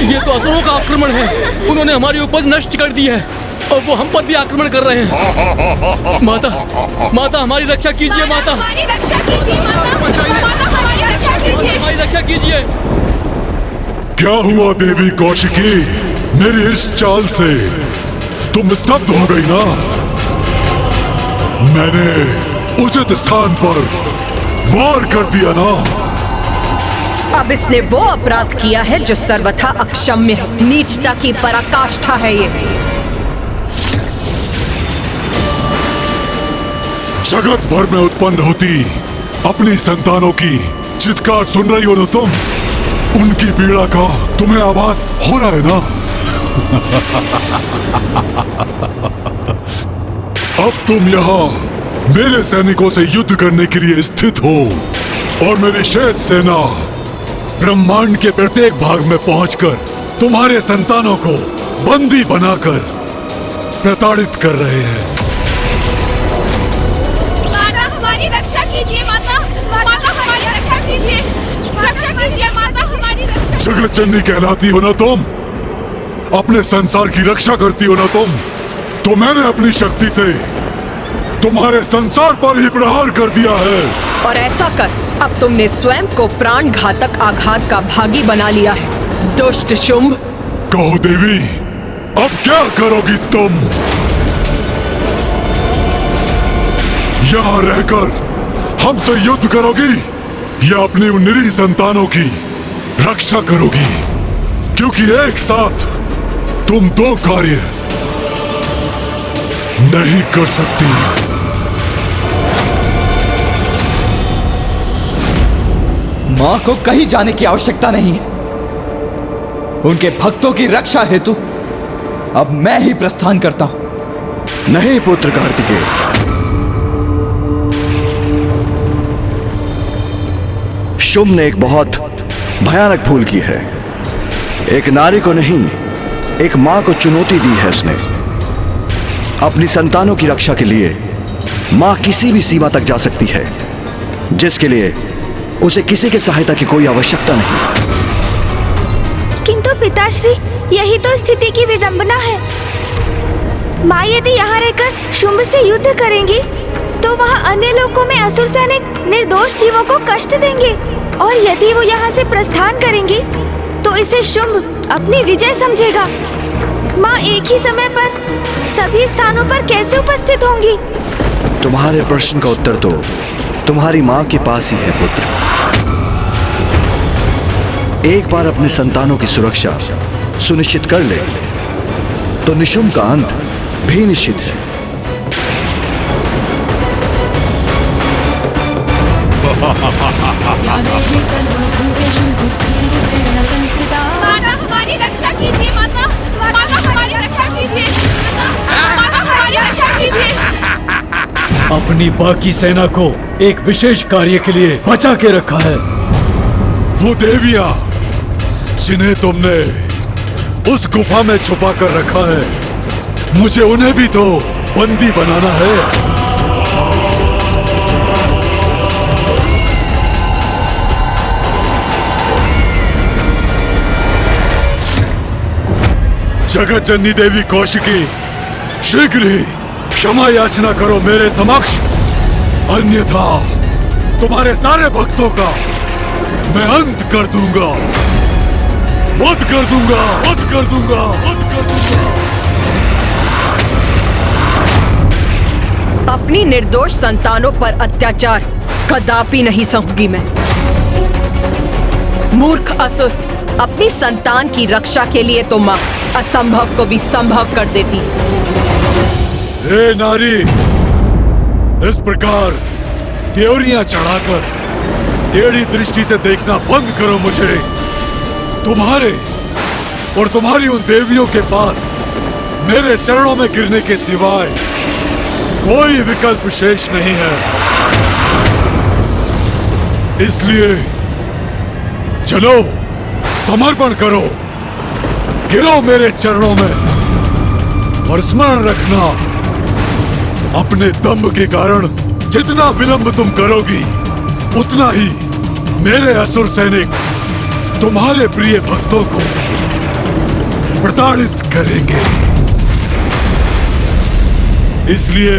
ये तो असुरों का आक्रमण है। उन्होंने हमारी उपज नष्ट कर दी है और वो हम पर भी आक्रमण कर रहे हैं। माता, माता हमारी रक्षा कीजिए। माता हमारी रक्षा कीजिए। माता, माता हमारी रक्षा कीजिए। हमारी रक्षा कीजिए। क्या हुआ देवी कौशिकी? मेरी इस चाल से तुम स्तब्ध हो गई ना? मैंने उचित स्थान पर वार कर दिया ना? अब इसने वो अपराध किया है जो सर्वथा अक्षम्य है। नीचता की पराकाष्ठा है ये। जगत भर में उत्पन्न होती अपनी संतानों की चित्कार सुन रही हो ना तुम? उनकी पीड़ा का तुम्हें आभास हो रहा है ना? अब तुम यहाँ मेरे सैनिकों से युद्ध करने के लिए स्थित हो, और मेरी शेष सेना ब्रह्मांड के प्रत्येक भाग में पहुंचकर तुम्हारे संतानों को बंदी बनाकर प्रताड़ित कर रहे हैं। माता हमारी रक्षा कीजिए। माता, माता हमारी रक्षा कीजिए। रक्षा कीजिए माता, हमारी रक्षा। जगत जननी कहलाती हो ना तुम? अपने संसार की रक्षा करती हो ना तुम? तो मैंने अपनी शक्ति से तुम्हारे संसार पर ही प्रहार कर दिया है। और ऐसा कर अब तुमने स्वयं को प्राण घातक आघात का भागी बना लिया है, दुष्ट शुंभ। कहो देवी, अब क्या करोगी तुम? यहाँ रहकर हमसे युद्ध करोगी या अपनी उन निरीह संतानों की रक्षा करोगी? क्योंकि एक साथ तुम दो कार्य नहीं कर सकती। मां को कहीं जाने की आवश्यकता नहीं है। उनके भक्तों की रक्षा हेतु अब मैं ही प्रस्थान करता हूं। नहीं पुत्र कार्तिकेय, शुंभ ने एक बहुत भयानक भूल की है। एक नारी को नहीं, एक मां को चुनौती दी है उसने। अपनी संतानों की रक्षा के लिए मां किसी भी सीमा तक जा सकती है, जिसके लिए उसे किसी की सहायता की कोई आवश्यकता नहीं। किंतु पिताश्री, यही तो स्थिति की विडंबना है। माँ यदि यहाँ रहकर शुंभ से युद्ध करेंगी तो वहाँ अन्य लोकों में असुर सैनिक निर्दोष जीवों को कष्ट देंगे, और यदि वो यहाँ से प्रस्थान करेंगी तो इसे शुंभ अपनी विजय समझेगा। माँ एक ही समय पर सभी स्थानों पर कैसे उपस्थित होंगी? तुम्हारे प्रश्न का उत्तर तो तुम्हारी मां के पास ही है पुत्र। एक बार अपने संतानों की सुरक्षा सुनिश्चित कर ले तो निशुंभ का अंत भी निश्चित है। माता हमारी रक्षा कीजिए। माता, माता हमारी रक्षा कीजिए। माता हमारी रक्षा कीजिए। अपनी बाकी सेना को एक विशेष कार्य के लिए बचा के रखा है। वो देवियां जिन्हें तुमने उस गुफा में छुपा कर रखा है। मुझे उन्हें भी तो बंदी बनाना है। जगत जननी देवी कौशिकी, शीघ्र ही क्षमा याचना करो मेरे समक्ष, अन्यथा तुम्हारे सारे भक्तों का मैं अंत कर दूंगा, वध कर दूंगा, वध कर दूंगा, वध कर दूंगा। अपनी निर्दोष संतानों पर अत्याचार कदापि नहीं सहूंगी मैं। मूर्ख असुर, अपनी संतान की रक्षा के लिए तो मां असंभव को भी संभव कर देती। हे नारी, इस प्रकार त्योरियां चढ़ाकर टेढ़ी दृष्टि से देखना बंद करो मुझे। तुम्हारे और तुम्हारी उन देवियों के पास मेरे चरणों में गिरने के सिवाय कोई विकल्प शेष नहीं है। इसलिए चलो, समर्पण करो, गिरो मेरे चरणों में और स्मरण रखना, अपने दम्भ के कारण जितना विलंब तुम करोगी उतना ही मेरे असुर सैनिक तुम्हारे प्रिय भक्तों को प्रताड़ित करेंगे। इसलिए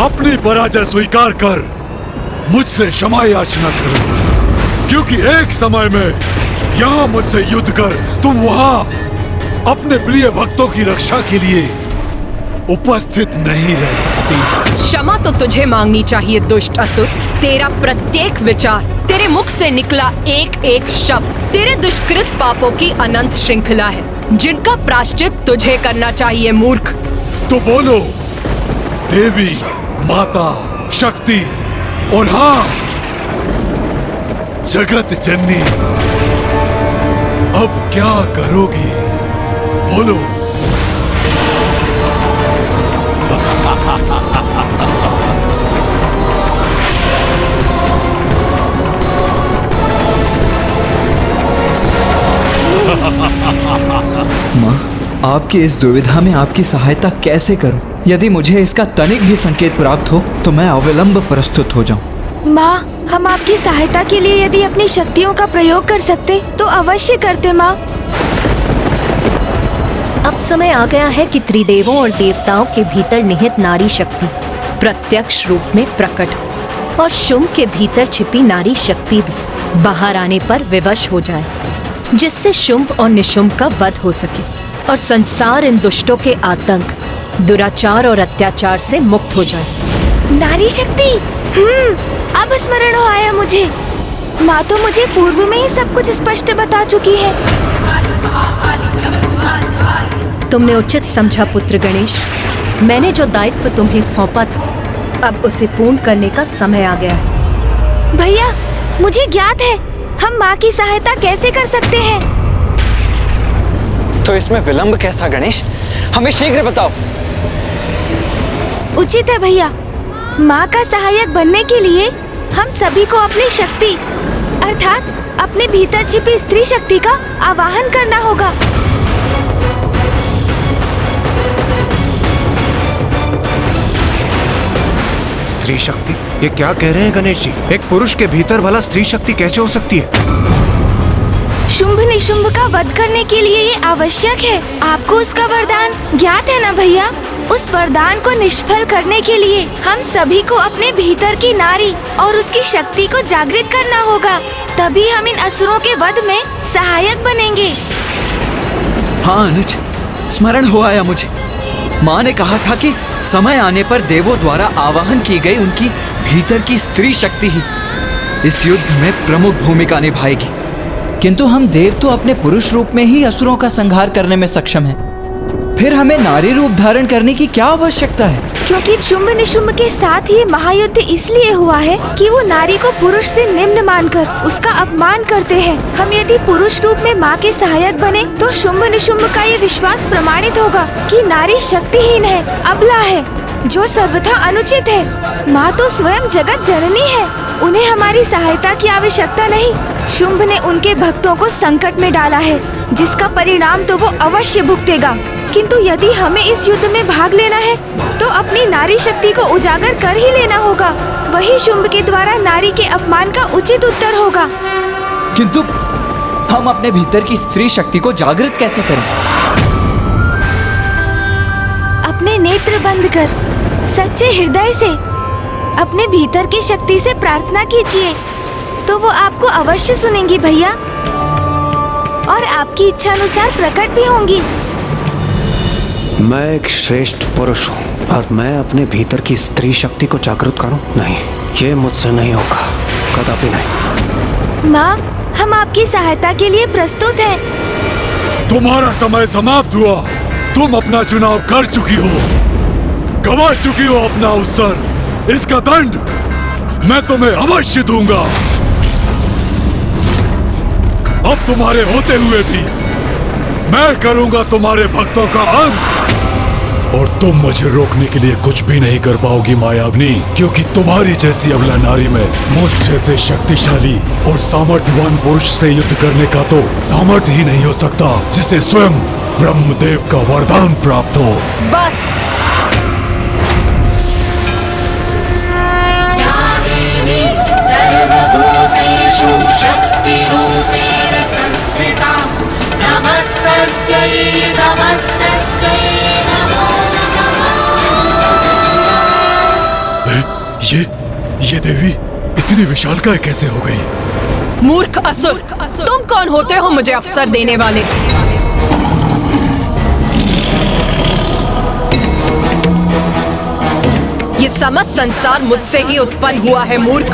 अपनी पराजय स्वीकार कर मुझसे क्षमा याचना करो, क्योंकि एक समय में यहां मुझसे युद्ध कर तुम वहां अपने प्रिय भक्तों की रक्षा के लिए उपस्थित नहीं रह सकती। क्षमा तो तुझे मांगनी चाहिए दुष्ट असुर। तेरा प्रत्येक विचार, तेरे मुख से निकला एक एक शब्द तेरे दुष्कृत पापों की अनंत श्रृंखला है, जिनका प्रायश्चित तुझे करना चाहिए मूर्ख। तो बोलो देवी, माता, शक्ति और हाँ, जगत जननी, अब क्या करोगी? बोलो। माँ, आपकी इस दुविधा में आपकी सहायता कैसे करूं? यदि मुझे इसका तनिक भी संकेत प्राप्त हो तो मैं अविलंब प्रस्तुत हो जाऊं। माँ, हम आपकी सहायता के लिए यदि अपनी शक्तियों का प्रयोग कर सकते तो अवश्य करते माँ। अब समय आ गया है कि त्रिदेवों और देवताओं के भीतर निहित नारी शक्ति प्रत्यक्ष रूप में प्रकट हो और शुंभ के भीतर छिपी नारी शक्ति भी बाहर आने पर विवश हो जाए, जिससे शुंभ और निशुंभ का वध हो सके और संसार इन दुष्टों के आतंक, दुराचार और अत्याचार से मुक्त हो जाए। नारी शक्ति, अब स्मरण हो आया मुझे। माँ तो मुझे पूर्व में ही सब कुछ स्पष्ट बता चुकी है। तुमने उचित समझा पुत्र गणेश। मैंने जो दायित्व तुम्हें सौंपा था, अब उसे पूर्ण करने का समय आ गया है। भैया, मुझे ज्ञात है हम माँ की सहायता कैसे कर सकते हैं। तो इसमें विलंब कैसा गणेश? हमें शीघ्र बताओ। उचित है भैया, माँ का सहायक बनने के लिए हम सभी को अपनी शक्ति अर्थात अपने भीतर छिपी स्त्री शक्ति का आवाहन करना होगा। स्त्री शक्ति? ये क्या कह रहे हैं गणेश जी? एक पुरुष के भीतर भला स्त्री शक्ति कैसे हो सकती है? शुंभ निशुंभ का वध करने के लिए ये आवश्यक है। आपको उसका वरदान ज्ञात है ना भैया? उस वरदान को निष्फल करने के लिए हम सभी को अपने भीतर की नारी और उसकी शक्ति को जागृत करना होगा, तभी हम इन असुरों के वध में सहायक बनेंगे। हाँ अनुज, स्मरण हो आया मुझे। माँ ने कहा था कि समय आने पर देवों द्वारा आवाहन की गई उनकी भीतर की स्त्री शक्ति ही इस युद्ध में प्रमुख भूमिका निभाएगी। किंतु हम देव तो अपने पुरुष रूप में ही असुरों का संहार करने में सक्षम हैं। फिर हमें नारी रूप धारण करने की क्या आवश्यकता है? क्योंकि शुंभ निशुंभ के साथ ये महायुद्ध इसलिए हुआ है कि वो नारी को पुरुष से निम्न मानकर उसका अपमान करते हैं। हम यदि पुरुष रूप में माँ के सहायक बने तो शुंभ निशुंभ का ये विश्वास प्रमाणित होगा कि नारी शक्तिहीन है, अबला है, जो सर्वथा अनुचित है। माँ तो स्वयं जगत जननी है। उन्हें हमारी सहायता की आवश्यकता नहीं। शुंभ ने उनके भक्तों को संकट में डाला है, जिसका परिणाम तो वो अवश्य भुगतेगा। किंतु यदि हमें इस युद्ध में भाग लेना है तो अपनी नारी शक्ति को उजागर कर ही लेना होगा। वही शुंभ के द्वारा नारी के अपमान का उचित उत्तर होगा। किंतु हम अपने भीतर की स्त्री शक्ति को जागृत कैसे करें? अपने नेत्र बंद कर सच्चे हृदय से अपने भीतर की शक्ति से प्रार्थना कीजिए, तो वो आपको अवश्य सुनेंगी भैया, और आपकी इच्छा अनुसार प्रकट भी होंगी। मैं एक श्रेष्ठ पुरुष हूँ और मैं अपने भीतर की स्त्री शक्ति को जागृत करूँ? नहीं, ये मुझसे नहीं होगा, कदापि नहीं। माँ, हम आपकी सहायता के लिए प्रस्तुत हैं। तुम्हारा समय समाप्त हुआ। तुम अपना चुनाव कर चुकी हो, गवा चुकी हो अपना अवसर। इसका दंड मैं तुम्हें अवश्य दूंगा। अब तुम्हारे होते हुए भी मैं करूंगा तुम्हारे भक्तों का अंत, और तुम मुझे रोकने के लिए कुछ भी नहीं कर पाओगी मायावनी, क्योंकि तुम्हारी जैसी अबला नारी में मुझ जैसे शक्तिशाली और सामर्थ्यवान पुरुष से युद्ध करने का तो सामर्थ्य ही नहीं हो सकता, जिसे स्वयं ब्रह्मदेव का वरदान प्राप्त हो। बस सर्वभूतेषु शक्तिरूपेण संस्थिता नमस्तस्यै नमस्तस्यै नमो नमः। ये देवी इतनी विशालकाय कैसे हो गई? मूर्ख असुर, तुम कौन होते हो मुझे अवसर देने वाले? ये समस्त संसार मुझसे ही उत्पन्न हुआ है मूर्ख।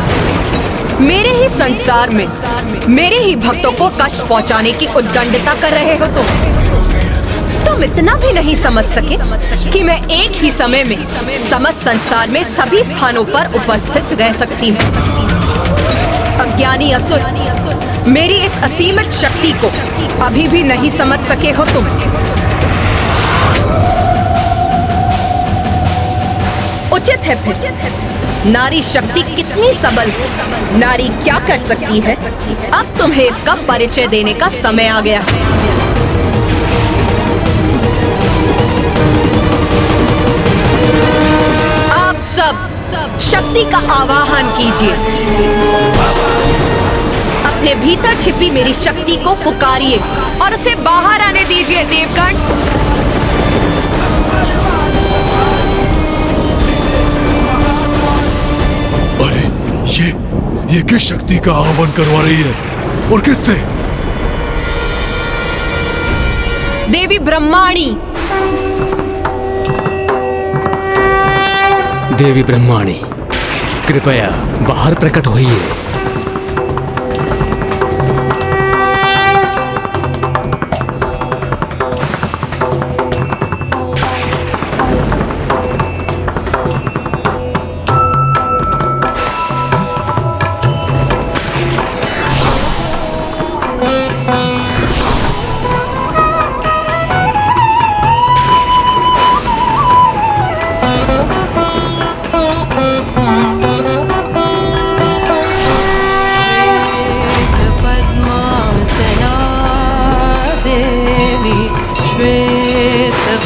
मेरे ही संसार में मेरे ही भक्तों को कष्ट पहुंचाने की उद्दंडता कर रहे हो तुम इतना भी नहीं समझ सके कि मैं एक ही समय में समस्त संसार में सभी स्थानों पर उपस्थित रह सकती हूँ। अज्ञानी असुर, मेरी इस असीमित शक्ति को अभी भी नहीं समझ सके हो तुम। उचित है फिर, नारी शक्ति कितनी सबल है, नारी क्या कर सकती है, अब तुम्हें इसका परिचय देने का समय आ गया है। आप सब शक्ति का आवाहन कीजिए, अपने भीतर छिपी मेरी शक्ति को पुकारिए और उसे बाहर आने दीजिए देवगण। ये किस शक्ति का आह्वान करवा रही है और किससे? देवी ब्रह्माणी। देवी ब्रह्माणी, कृपया बाहर प्रकट होइए।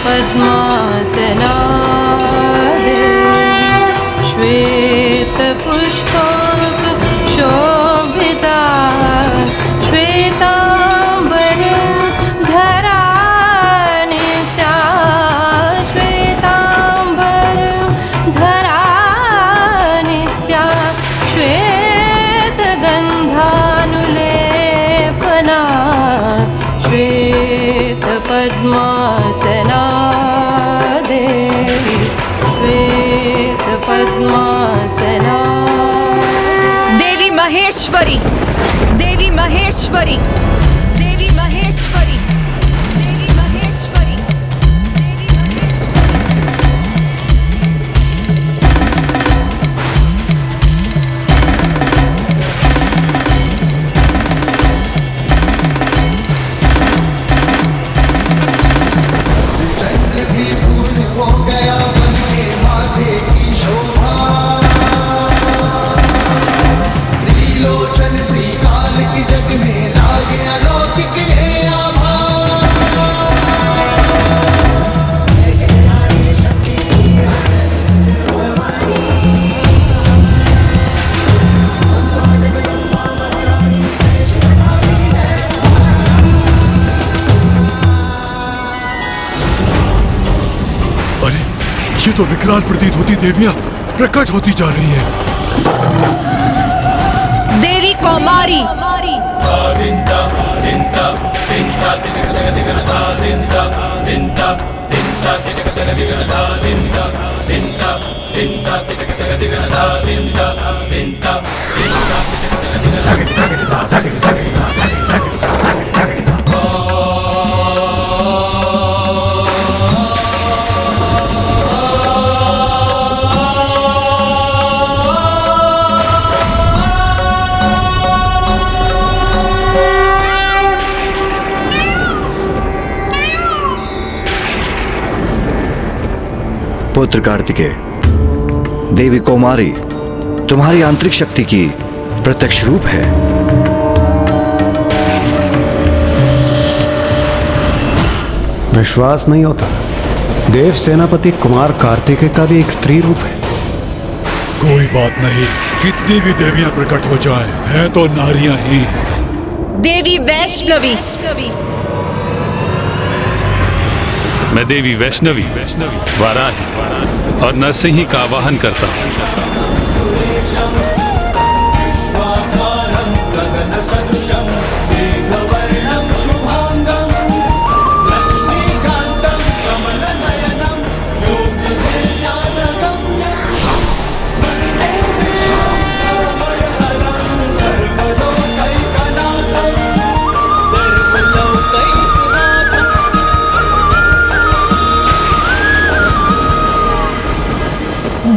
पद्मासना श्वेत पुष्पोक शोभिता श्वेतांबर धरा नित्या श्वेतांबर धरा नित्या श्वेत गंधानुलेपना श्वेत पद्मासना देवी महेश्वरी, देवी महेश्वरी, देवी महेश्वरी, देवी महेश्वरी। हो गया बन के माथे की शोभा। ये तो विकराल प्रतीत होती देवियां प्रकट होती जा रही हैं। देवी कौमारी पुत्र कार्तिकेय, देवी कौमारी तुम्हारी आंतरिक शक्ति की प्रत्यक्ष रूप है। विश्वास नहीं होता। देव सेनापति कुमार कार्तिकेय का भी एक स्त्री रूप है। कोई बात नहीं, कितनी भी देवियां प्रकट हो जाएं, हैं तो नारियां ही। देवी वैष्णवी मैं देवी वैष्णवी वाराही और नरसिंही का आवाहन करता हूँ।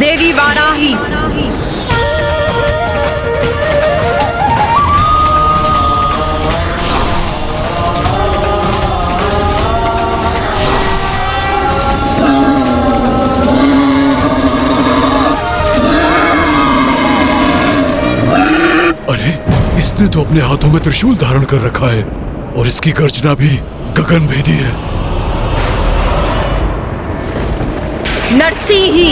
देवी वाराही अरे, इसने तो अपने हाथों में त्रिशूल धारण कर रखा है और इसकी गर्जना भी गगन भेदी है। नरसिंही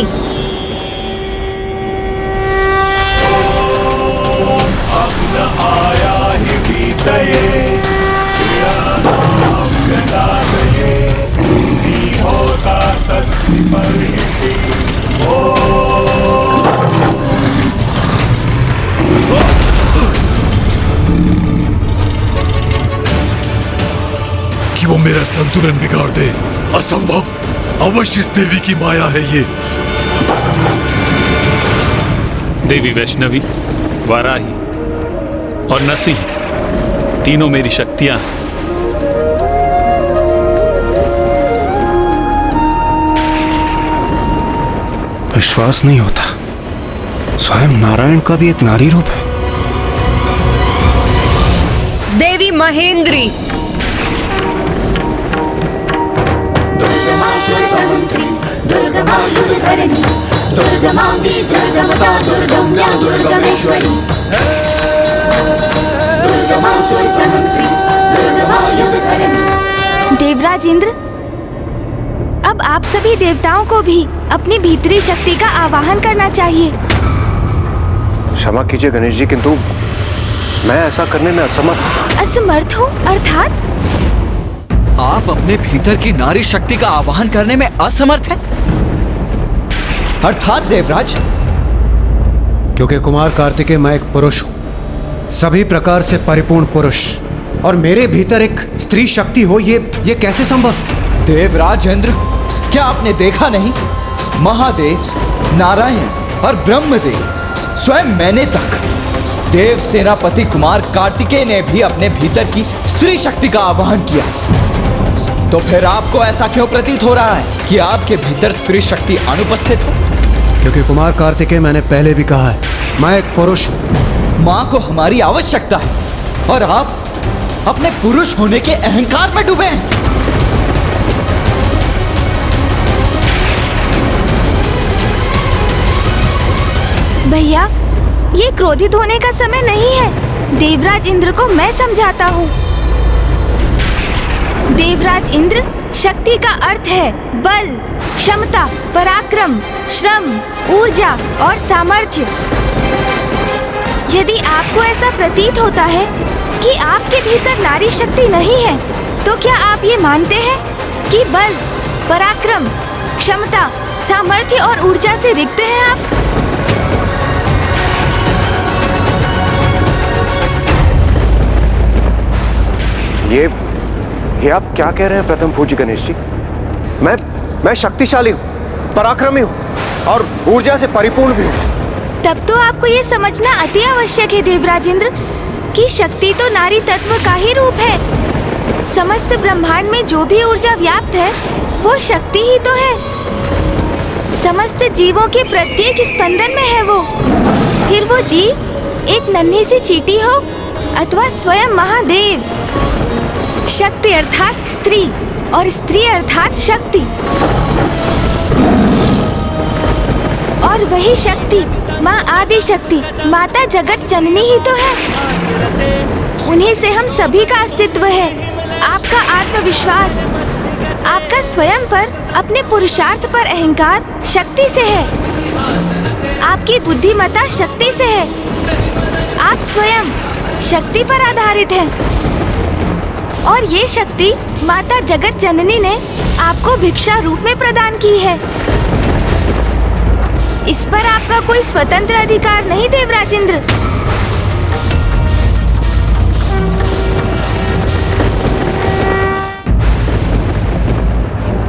आया ही बीतये होता सत्य परिणति कि वो मेरा संतुलन बिगाड़ दे, असंभव। अवश्य इस देवी की माया है ये। देवी वैष्णवी, वाराही और नरसिंह तीनों मेरी शक्तियां हैं। विश्वास नहीं होता। स्वयं नारायण का भी एक नारी रूप है। देवी महेंद्री दुर्गमायुधधरणी दुर्गमांगी दुर्गमता दुर्गम्या दुर्गमेश्वरी देवराज इंद्र, अब आप सभी देवताओं को भी अपनी भीतरी शक्ति का आवाहन करना चाहिए। क्षमा कीजिए गणेश जी, किंतु मैं ऐसा करने में असमर्थ। असमर्थ हो अर्थात? आप अपने भीतर की नारी शक्ति का आवाहन करने में असमर्थ हैं? अर्थात देवराज? क्योंकि कुमार कार्तिकेय मैं एक पुरुष हूं, सभी प्रकार से परिपूर्ण पुरुष, और मेरे भीतर एक स्त्री शक्ति हो, ये कैसे संभव? देवराज इंद्र, क्या आपने देखा नहीं? महादेव, नारायण और ब्रह्मदेव, स्वयं मैंने तक, देव सेनापति कुमार कार्तिकेय ने भी अपने भीतर की स्त्री शक्ति का आवाहन किया। तो फिर आपको ऐसा क्यों प्रतीत हो रहा है कि आपके भीतर स्त्री शक्ति अनुपस्थित है? क्योंकि कुमार कार्तिकेय, मैंने पहले भी कहा है, मैं एक पुरुष हूं। मां को हमारी आवश्यकता है और आप अपने पुरुष होने के अहंकार में डूबे हैं। भैया, ये क्रोधित होने का समय नहीं है। देवराज इंद्र को मैं समझाता हूँ। देवराज इंद्र, शक्ति का अर्थ है बल, क्षमता, पराक्रम, श्रम, ऊर्जा और सामर्थ्य। यदि आपको ऐसा प्रतीत होता है कि आपके भीतर नारी शक्ति नहीं है, तो क्या आप ये मानते हैं कि बल, पराक्रम, क्षमता सामर्थ्य और ऊर्जा से रिक्त हैं आप। ये आप क्या कह रहे हैं प्रथम पूज्य गणेश जी? मैं शक्तिशाली हूँ, पराक्रमी हूँ और ऊर्जा से परिपूर्ण भी हूँ। तब तो आपको ये समझना अति आवश्यक है देवराजेंद्र कि शक्ति तो नारी तत्व का ही रूप है। समस्त ब्रह्मांड में जो भी ऊर्जा व्याप्त है वो शक्ति ही तो है। समस्त जीवों के प्रत्येक स्पंदन में है वो। फिर वो जीव एक नन्ही सी चींटी हो अथवा स्वयं महादेव। शक्ति अर्थात स्त्री और स्त्री अर्थात शक्ति, और वही शक्ति माँ आदि शक्ति माता जगत जननी ही तो है। उन्हीं से हम सभी का अस्तित्व है। आपका आत्मविश्वास, आपका स्वयं पर अपने पुरुषार्थ पर अहंकार शक्ति से है। आपकी बुद्धिमत्ता शक्ति से है। आप स्वयं शक्ति पर आधारित हैं और ये शक्ति माता जगत जननी ने आपको भिक्षा रूप में प्रदान की है। इस पर आपका कोई स्वतंत्र अधिकार नहीं देवराजेंद्र।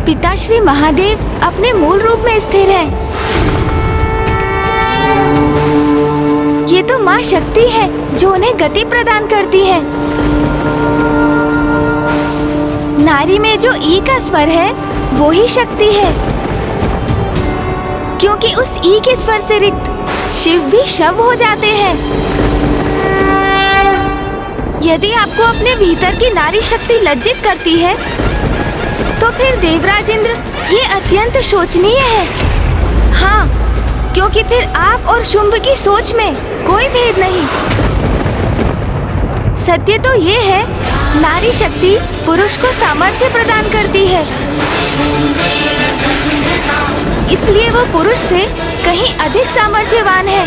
पिताश्री महादेव अपने मूल रूप में स्थिर हैं। ये तो माँ शक्ति है जो उन्हें गति प्रदान करती है। नारी में जो ई का स्वर है वो ही शक्ति है, क्योंकि उस ई के स्वर से रिक्त शिव भी शव हो जाते हैं। यदि आपको अपने भीतर की नारी शक्ति लज्जित करती है तो फिर देवराजेंद्र ये अत्यंत शोचनीय है। हाँ, क्योंकि फिर आप और शुंभ की सोच में कोई भेद नहीं। सत्य तो ये है, नारी शक्ति पुरुष को सामर्थ्य प्रदान करती है, इसलिए वो पुरुष से कहीं अधिक सामर्थ्यवान है।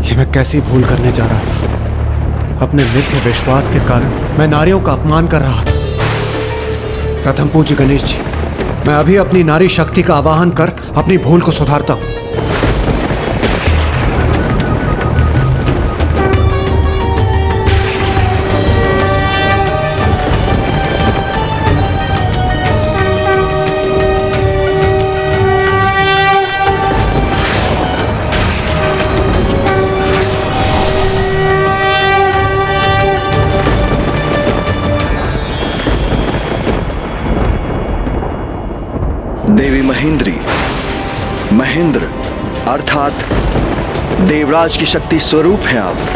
ये मैं कैसी भूल करने जा रहा था। अपने मिथ्य विश्वास के कारण मैं नारियों का अपमान कर रहा था। प्रथम पूज्य गणेश जी, मैं अभी अपनी नारी शक्ति का आवाहन कर अपनी भूल को सुधारता हूँ। देवी महेंद्र अर्थात देवराज की शक्ति स्वरूप है आप।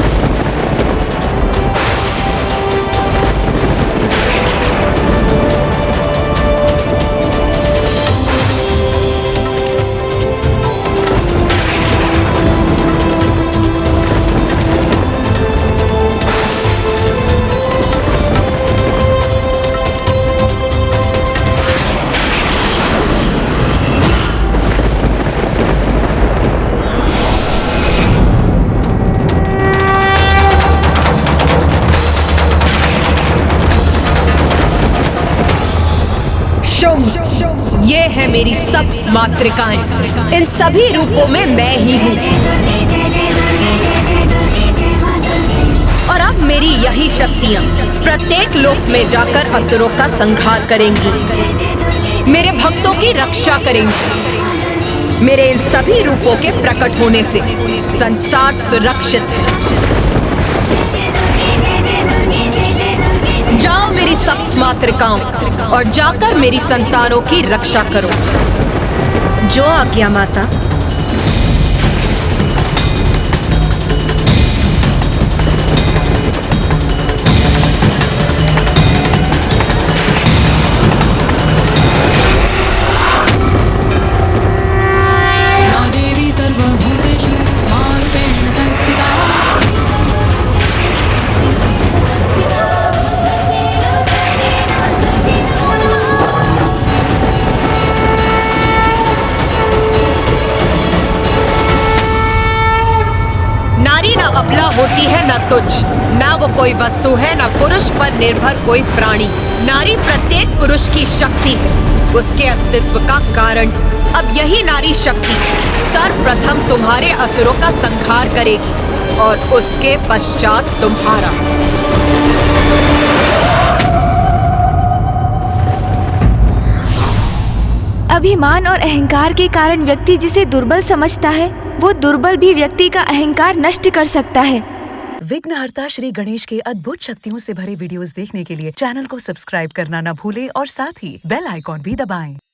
ये है मेरी सब मातृकाएं। इन सभी रूपों में मैं ही हूँ और अब मेरी यही शक्तियाँ प्रत्येक लोक में जाकर असुरों का संहार करेंगी, मेरे भक्तों की रक्षा करेंगी। मेरे इन सभी रूपों के प्रकट होने से संसार सुरक्षित है। जाओ मेरी सप्त मातृकाओं और जाकर मेरी संतानों की रक्षा करो। जो आज्ञा माता। अबला होती है न तुच्छ, न वो कोई वस्तु है, न पुरुष पर निर्भर कोई प्राणी। नारी प्रत्येक पुरुष की शक्ति है, उसके अस्तित्व का कारण। अब यही नारी शक्ति सर्वप्रथम तुम्हारे असुरों का संहार करेगी और उसके पश्चात तुम्हारा। अभिमान और अहंकार के कारण व्यक्ति जिसे दुर्बल समझता है, वो दुर्बल भी व्यक्ति का अहंकार नष्ट कर सकता है। विघ्नहर्ता श्री गणेश के अद्भुत शक्तियों से भरे वीडियोस देखने के लिए चैनल को सब्सक्राइब करना न भूलें और साथ ही बेल आइकॉन भी दबाएं।